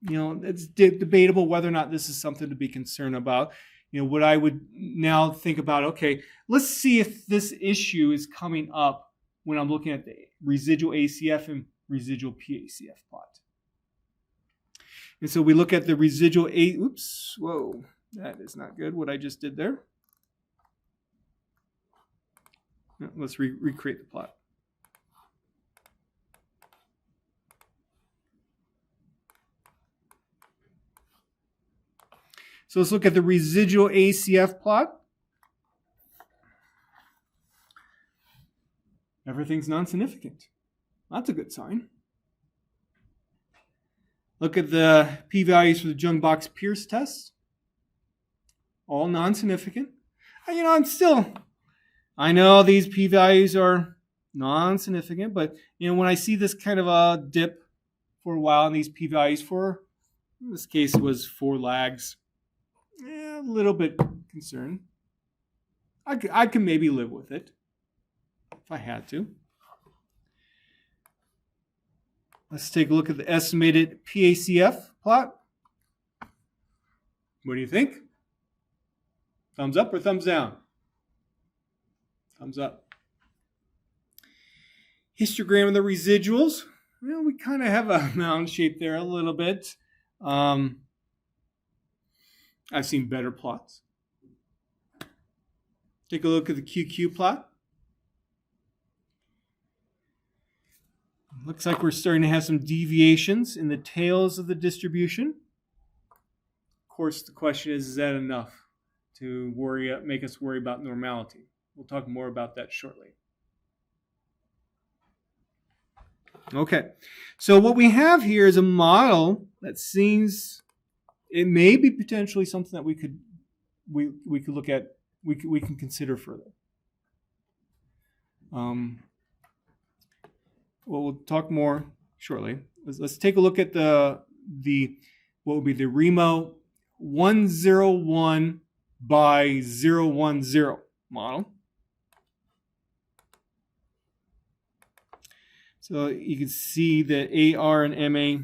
It's debatable whether or not this is something to be concerned about. What I would now think about, okay, let's see if this issue is coming up when I'm looking at the residual ACF and residual PACF plot. And so we look at the residual that is not good, what I just did there. Let's recreate the plot. So let's look at the residual ACF plot. Everything's non-significant. That's a good sign. Look at the p-values for the Jung-Box-Pierce test. All non-significant. I know these p-values are non-significant, but when I see this kind of a dip for a while in these p-values in this case it was 4 lags, a little bit concerned. I can maybe live with it if I had to. Let's take a look at the estimated PACF plot. What do you think? Thumbs up or thumbs down? Thumbs up. Histogram of the residuals. We kind of have a mound shape there a little bit. I've seen better plots. Take a look at the QQ plot. Looks like we're starting to have some deviations in the tails of the distribution. Of course, the question is that enough to make us worry about normality? We'll talk more about that shortly. Okay, so what we have here is a model that seems it may be potentially something that we could look at, we can consider further. We'll talk more shortly. Let's take a look at the what would be the REMO 101 by 010 model. So you can see the AR and MA,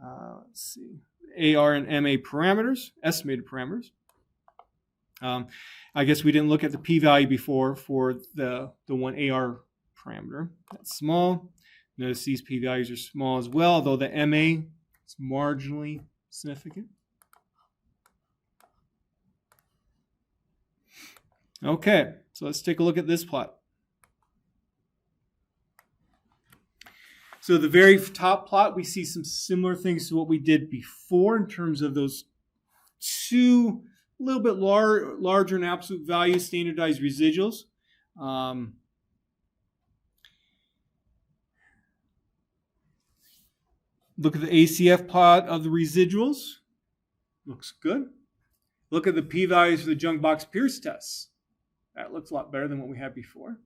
AR and MA parameters, estimated parameters. I guess we didn't look at the p-value before for the one AR parameter. That's small. Notice these p-values are small as well, though the MA is marginally significant. Okay, so let's take a look at this plot. So the very top plot, we see some similar things to what we did before in terms of those two a little bit larger in absolute value standardized residuals. Look at the ACF plot of the residuals. Looks good. Look at the p-values for the junk box Pierce tests. That looks a lot better than what we had before.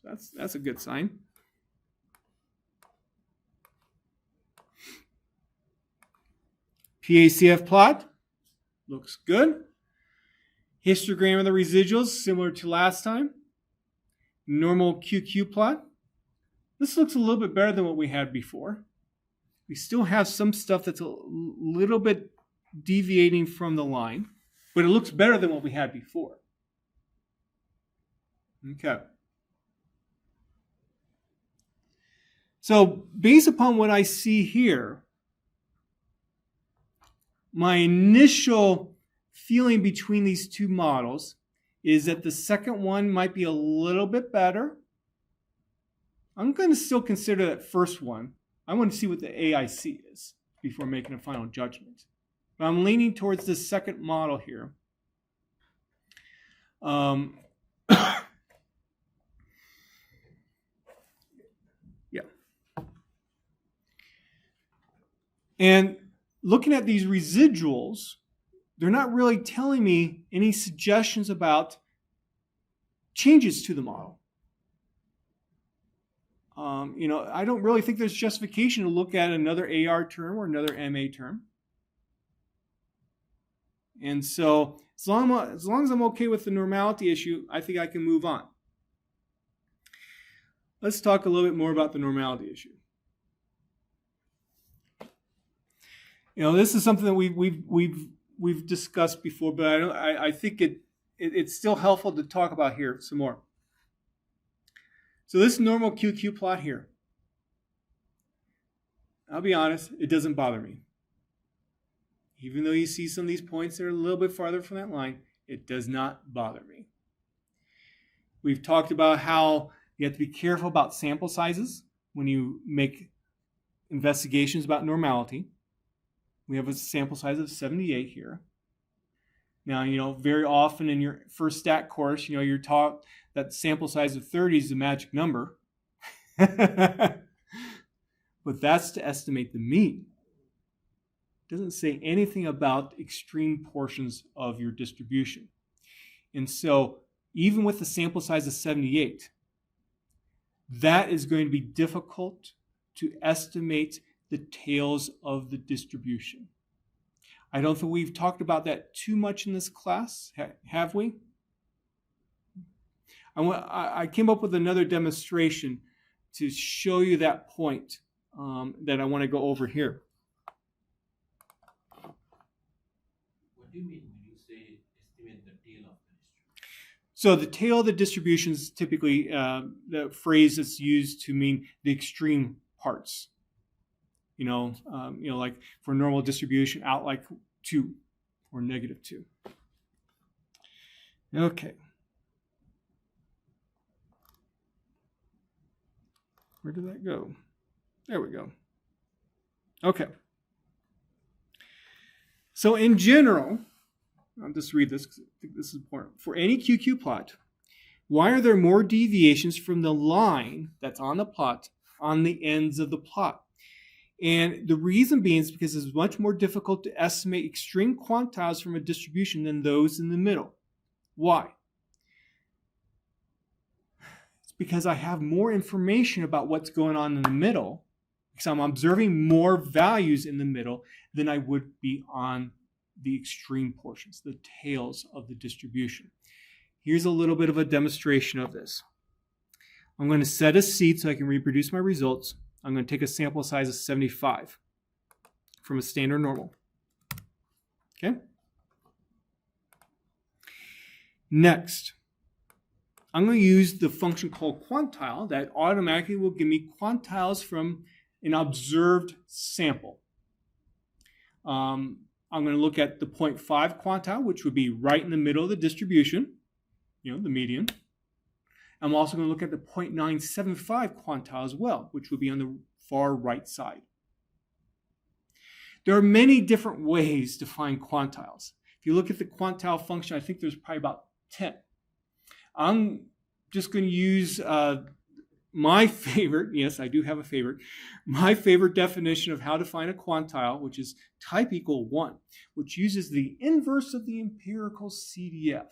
That's a good sign. PACF plot looks good. Histogram of the residuals, similar to last time. Normal QQ plot. This looks a little bit better than what we had before. We still have some stuff that's a little bit deviating from the line, but it looks better than what we had before. Okay. So based upon what I see here, my initial feeling between these two models is that the second one might be a little bit better. I'm going to still consider that first one. I want to see what the AIC is before making a final judgment. But I'm leaning towards this second model here. Yeah. And looking at these residuals, they're not really telling me any suggestions about changes to the model. I don't really think there's justification to look at another AR term or another MA term. And so as long as I'm okay with the normality issue, I think I can move on. Let's talk a little bit more about the normality issue. This is something that we've discussed before, but I think it's still helpful to talk about here some more. So this normal QQ plot here, I'll be honest, it doesn't bother me. Even though you see some of these points that are a little bit farther from that line, it does not bother me. We've talked about how you have to be careful about sample sizes when you make investigations about normality. We have a sample size of 78 here. Now, very often in your first stat course, you're taught that sample size of 30 is the magic number. But that's to estimate the mean. It doesn't say anything about extreme portions of your distribution. And so even with the sample size of 78, that is going to be difficult to estimate the tails of the distribution. I don't think we've talked about that too much in this class, have we? I came up with another demonstration to show you that point that I want to go over here. What do you mean when you say estimate the tail of the distribution? So the tail of the distribution is typically the phrase that's used to mean the extreme parts. Like for normal distribution, out like 2 or -2. Okay. Where did that go? There we go. Okay. So in general, I'll just read this because I think this is important. For any QQ plot, why are there more deviations from the line that's on the plot on the ends of the plot? And the reason being is because it's much more difficult to estimate extreme quantiles from a distribution than those in the middle. Why? It's because I have more information about what's going on in the middle, because I'm observing more values in the middle than I would be on the extreme portions, the tails of the distribution. Here's a little bit of a demonstration of this. I'm going to set a seed so I can reproduce my results. I'm going to take a sample size of 75 from a standard normal. Okay? Next, I'm going to use the function called quantile that automatically will give me quantiles from an observed sample. I'm going to look at the 0.5 quantile, which would be right in the middle of the distribution, the median. I'm also going to look at the 0.975 quantile as well, which would be on the far right side. There are many different ways to find quantiles. If you look at the quantile function, I think there's probably about 10. I'm just going to use my favorite, yes, I do have a favorite, my favorite definition of how to find a quantile, which is type equal 1, which uses the inverse of the empirical CDF.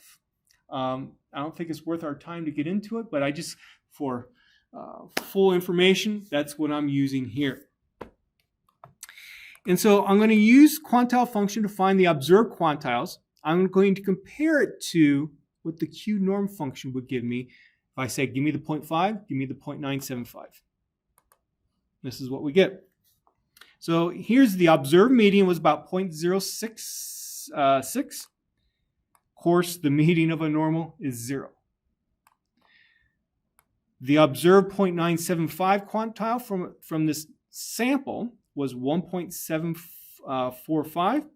I don't think it's worth our time to get into it, but I just, for full information, that's what I'm using here. And so I'm going to use quantile function to find the observed quantiles. I'm going to compare it to what the Q norm function would give me. If I say, give me the 0.5, give me the 0.975. This is what we get. So here's the observed median was about 0.066. Of course, the median of a normal is 0. The observed 0.975 quantile from this sample was 1.745.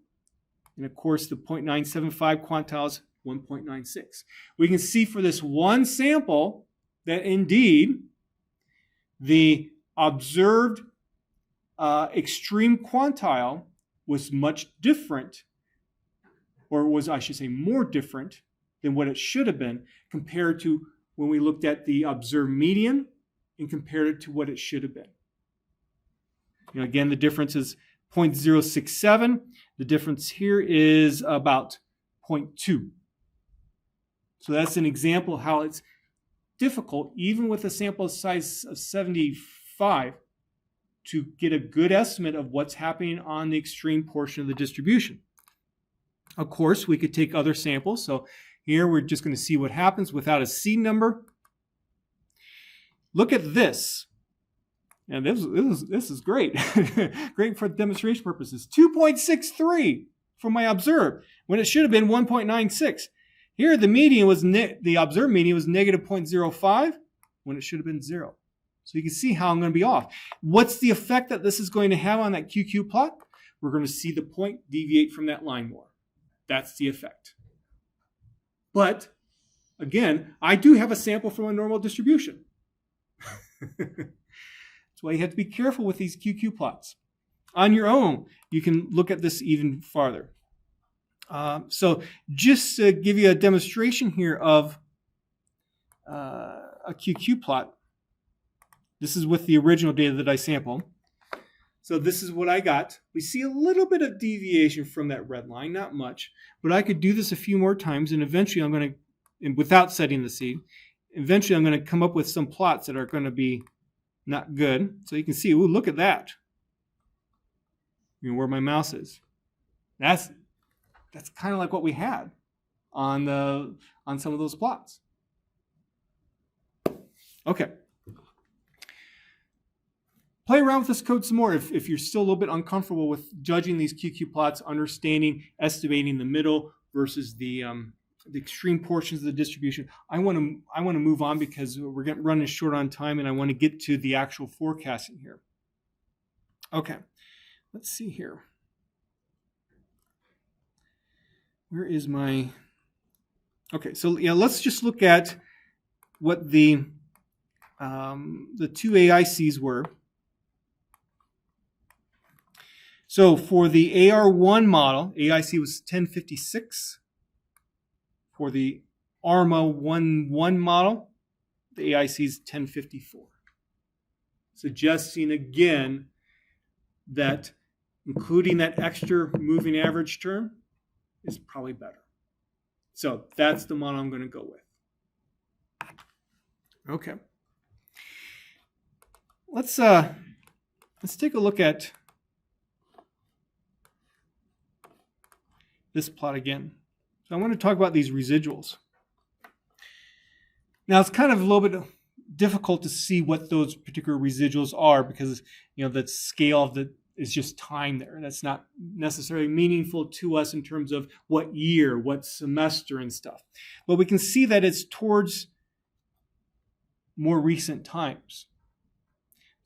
And of course, the 0.975 quantile is 1.96. We can see for this one sample that indeed the observed extreme quantile was much different, or was, I should say, more different than what it should have been compared to when we looked at the observed median and compared it to what it should have been. Again, the difference is 0.067. The difference here is about 0.2. So that's an example of how it's difficult, even with a sample size of 75, to get a good estimate of what's happening on the extreme portion of the distribution. Of course, we could take other samples. So here we're just going to see what happens without a seed number. Look at this. And this is great. Great for demonstration purposes. 2.63 from my observed, when it should have been 1.96. Here, the median was the observed median was negative 0.05 when it should have been 0. So you can see how I'm going to be off. What's the effect that this is going to have on that QQ plot? We're going to see the point deviate from that line more. That's the effect. But again, I do have a sample from a normal distribution. That's why you have to be careful with these QQ plots. On your own, you can look at this even farther. So just to give you a demonstration here of a QQ plot, this is with the original data that I sampled. So this is what I got. We see a little bit of deviation from that red line, not much, but I could do this a few more times, and eventually I'm going to, and without setting the seed, eventually I'm going to come up with some plots that are going to be not good. So you can see, ooh, look at that. Where my mouse is. That's kind of like what we had on some of those plots. Okay. Play around with this code some more if you're still a little bit uncomfortable with judging these QQ plots, understanding, estimating the middle versus the extreme portions of the distribution. I want to move on because we're running short on time, and I want to get to the actual forecasting here. Okay, let's see here. Where is my? Okay, so yeah, let's just look at what the two AICs were. So for the AR1 model, AIC was 1056. For the ARMA 1.1 model, the AIC is 1054. Suggesting again that including that extra moving average term is probably better. So that's the model I'm going to go with. Okay. let's take a look at this plot again. So I want to talk about these residuals. Now it's kind of a little bit difficult to see what those particular residuals are because the scale of is just time there. That's not necessarily meaningful to us in terms of what year, what semester and stuff. But we can see that it's towards more recent times.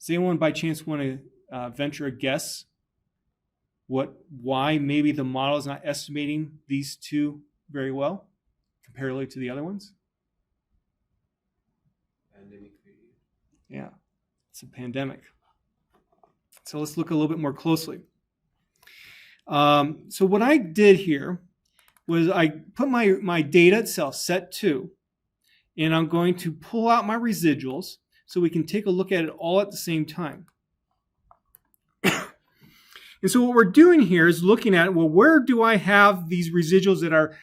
Does anyone by chance want to venture a guess why maybe the model is not estimating these two very well comparatively to the other ones? Pandemic period. Yeah, it's a pandemic. So let's look a little bit more closely. So what I did here was I put my data itself, set 2, and I'm going to pull out my residuals so we can take a look at it all at the same time. And so what we're doing here is looking at, well, where do I have these residuals that are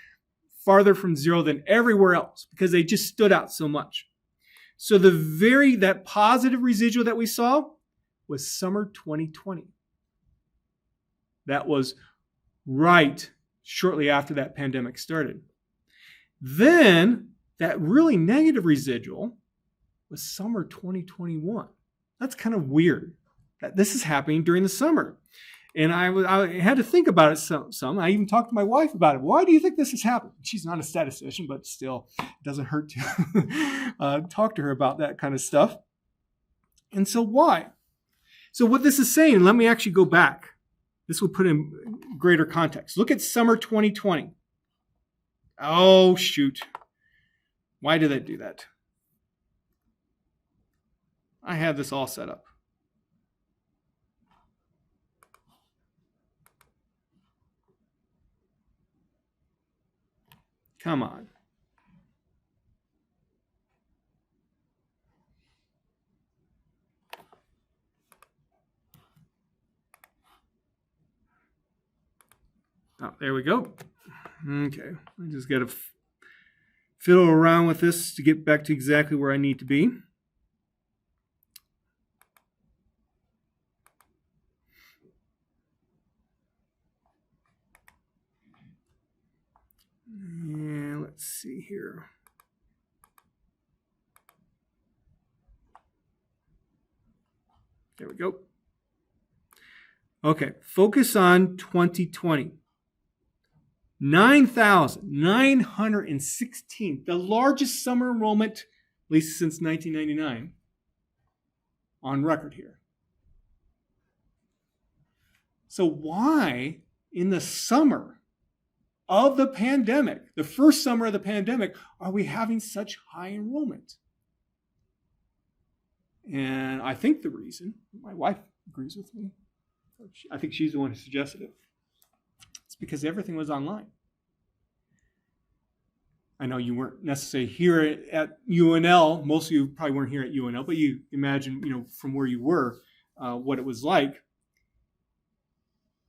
farther from zero than everywhere else? Because they just stood out so much. So that positive residual that we saw was summer 2020. That was right shortly after that pandemic started. Then that really negative residual was summer 2021. That's kind of weird that this is happening during the summer. And I had to think about it some. I even talked to my wife about it. Why do you think this has happened? She's not a statistician, but still, it doesn't hurt to talk to her about that kind of stuff. And so why? So what this is saying, let me actually go back. This will put in greater context. Look at summer 2020. Oh, shoot. Why did I do that? I had this all set up. Come on. Oh, there we go. Okay, I just got to fiddle around with this to get back to exactly where I need to be. And let's see here. There we go. Okay, focus on 2020. 9,916, the largest summer enrollment, at least since 1999, on record here. So why, in the summer of the pandemic, the first summer of the pandemic, are we having such high enrollment? And I think the reason, my wife agrees with me, I think she's the one who suggested it. It's because everything was online. I know you weren't necessarily here at UNL. Most of you probably weren't here at UNL, but you imagine, from where you were, what it was like.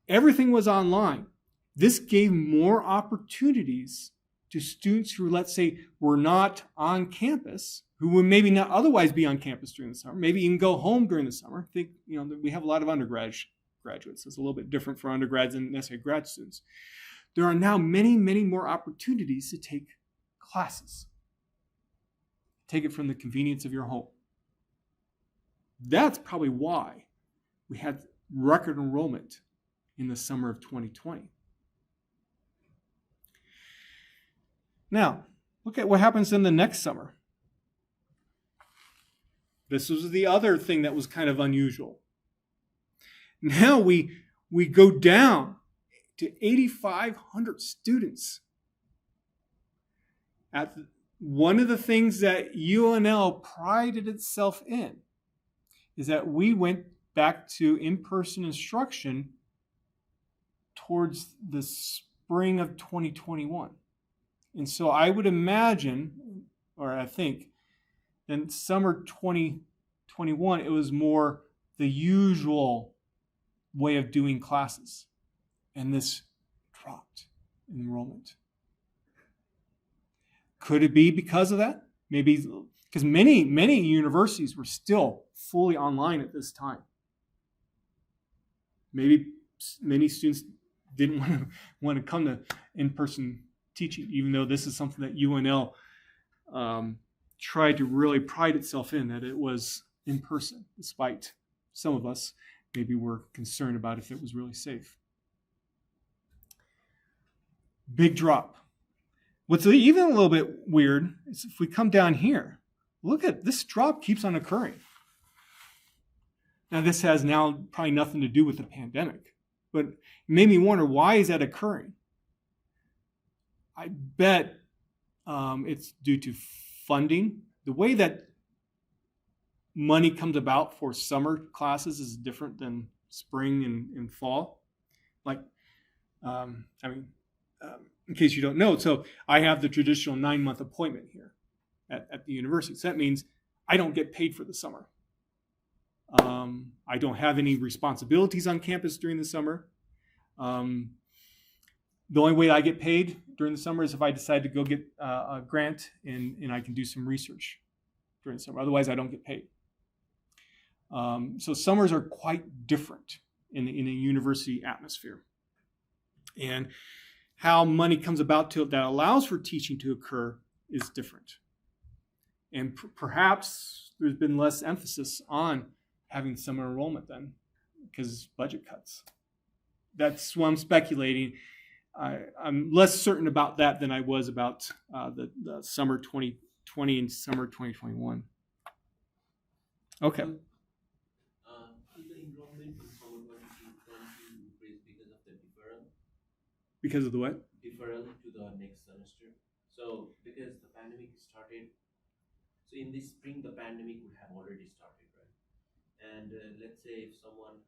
Everything was online. This gave more opportunities to students who, let's say, were not on campus, who would maybe not otherwise be on campus during the summer, maybe even go home during the summer. I think, we have a lot of undergraduates. It's a little bit different for undergrads than necessarily grad students. There are now many, many more opportunities to take classes. Take it from the convenience of your home. That's probably why we had record enrollment in the summer of 2020. Now, look at what happens in the next summer. This was the other thing that was kind of unusual. Now we go down to 8,500 students. One of the things that UNL prided itself in is that we went back to in-person instruction towards the spring of 2021. And so I would imagine, or I think, in summer 2021, it was more the usual way of doing classes. And this dropped in enrollment. Could it be because of that? maybe because many universities were still fully online at this time. Maybe many students didn't want to come to in-person teaching, even though this is something that UNL tried to really pride itself in, that it was in person, despite some of us maybe were concerned about if it was really safe. Big drop. What's even a little bit weird is if we come down here, look at this drop keeps on occurring. Now this has now probably nothing to do with the pandemic, but it made me wonder, why is that occurring? I bet it's due to funding. The way that money comes about for summer classes is different than spring and fall. Like, in case you don't know, so I have the traditional 9-month appointment here at the university. So that means I don't get paid for the summer. I don't have any responsibilities on campus during the summer. The only way I get paid during the summer is if I decide to go get a grant and I can do some research during the summer. Otherwise, I don't get paid. So summers are quite different in a university atmosphere. And how money comes about that allows for teaching to occur is different. And perhaps there's been less emphasis on having summer enrollment then because budget cuts. That's what I'm speculating. I'm less certain about that than I was about the summer 2020 and summer 2021. Okay. Is the enrollment in summer going to increase because of the deferral? Because of the what? Deferral to the next semester. So because the pandemic started, so in this spring the pandemic would have already started, right? And let's say if someone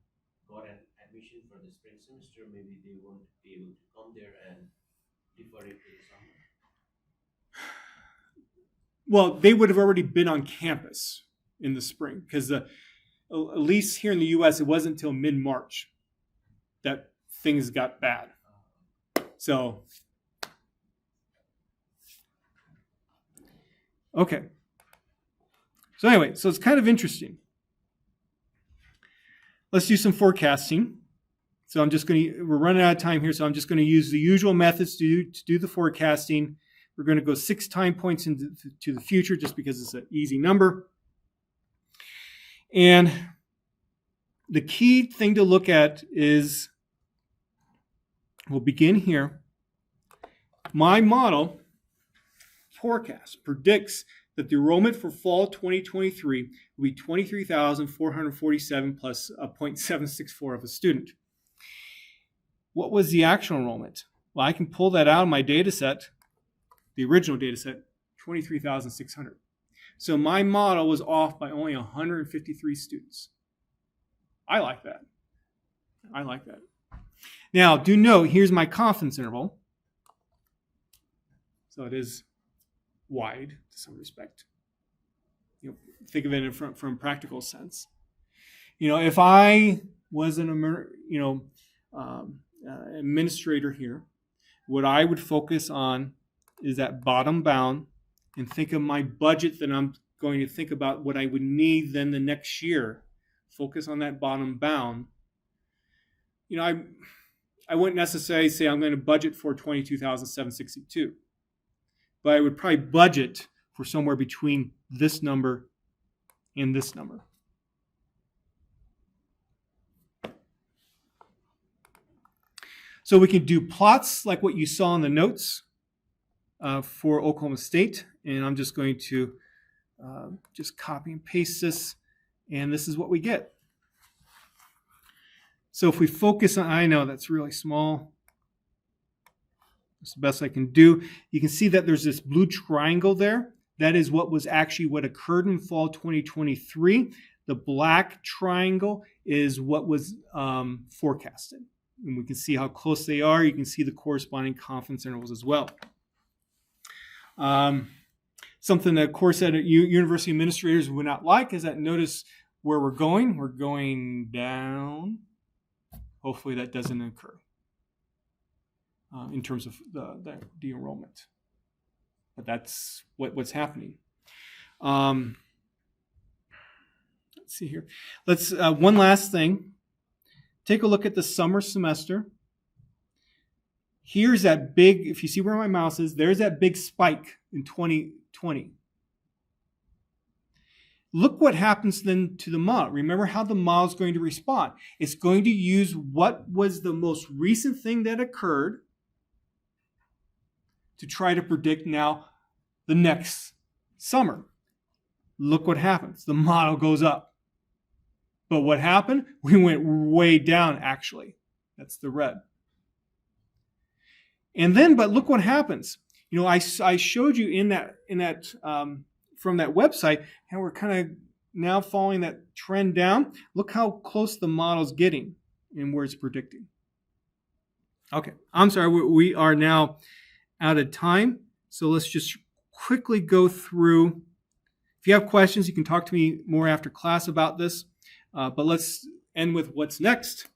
got an admission for the spring semester, maybe they won't be able to come there and defer it to the summer. Well, they would have already been on campus in the spring because at least here in the U.S., it wasn't until mid-March that things got bad. So, okay. So anyway, so it's kind of interesting. Let's do some forecasting. So we're running out of time here, so I'm just going to use the usual methods to do the forecasting. We're going to go 6 time points into the future just because it's an easy number. And the key thing to look at is, we'll begin here. My model forecast predicts that the enrollment for fall 2023 will be 23,447 plus a 0.764 of a student. What was the actual enrollment? Well, I can pull that out of my data set, the original data set, 23,600. So my model was off by only 153 students. I like that. Now, do note, here's my confidence interval. So it is wide to some respect. Think of it from a practical sense. If I was an administrator here, what I would focus on is that bottom bound and think of my budget that I'm going to think about what I would need then the next year. Focus on that bottom bound. I wouldn't necessarily say I'm going to budget for 22,762. But I would probably budget for somewhere between this number and this number. So we can do plots like what you saw in the notes for Oklahoma State. And I'm just going to just copy and paste this. And this is what we get. So if we focus on, I know that's really small. That's the best I can do. You can see that there's this blue triangle there. That is what occurred in fall 2023. The black triangle is what was forecasted. And we can see how close they are. You can see the corresponding confidence intervals as well. Something that, of course, that university administrators would not like is that notice where we're going. We're going down. Hopefully that doesn't occur. In terms of the enrollment. But that's what's happening. Let's see here. Let's one last thing. Take a look at the summer semester. Here's that big, if you see where my mouse is, there's that big spike in 2020. Look what happens then to the model. Remember how the model is going to respond. It's going to use what was the most recent thing that occurred to try to predict now the next summer. Look what happens. The model goes up. But what happened? We went way down, actually. That's the red. And then, but look what happens. You know, I showed you in that from that website, and we're kind of now following that trend down. Look how close the model's getting and where it's predicting. Okay, I'm sorry, we are now out of time. So let's just quickly go through. If you have questions, you can talk to me more after class about this. But let's end with what's next.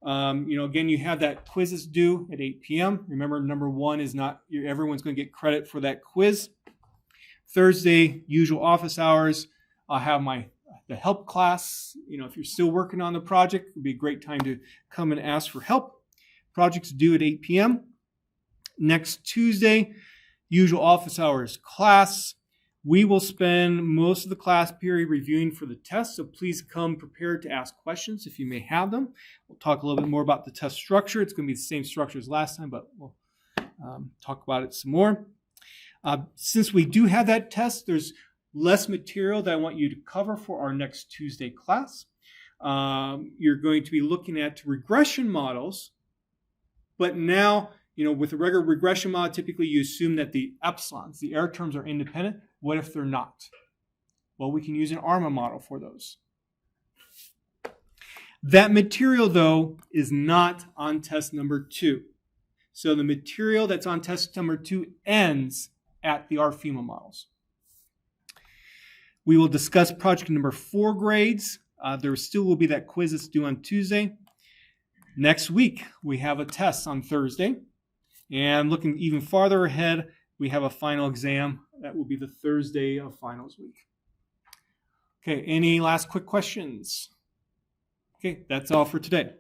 Again, you have that quiz is due at 8 p.m. Remember, number one is not, everyone's going to get credit for that quiz. Thursday, usual office hours. I'll have the help class. You know, if you're still working on the project, it would be a great time to come and ask for help. Project's due at 8 p.m. Next Tuesday, usual office hours class. We will spend most of the class period reviewing for the test, so please come prepared to ask questions if you may have them. We'll talk a little bit more about the test structure. It's going to be the same structure as last time, but we'll talk about it some more. Since we do have that test, there's less material that I want you to cover for our next Tuesday class. You're going to be looking at regression models, but now, with a regular regression model, typically you assume that the epsilons, the error terms, are independent. What if they're not? Well, we can use an ARFIMA model for those. That material, though, is not on test number 2. So the material that's on test number 2 ends at the ARFIMA models. We will discuss project number 4 grades. There still will be that quiz that's due on Tuesday. Next week, we have a test on Thursday. And looking even farther ahead, we have a final exam. That will be the Thursday of finals week. Okay, any last quick questions? Okay, that's all for today.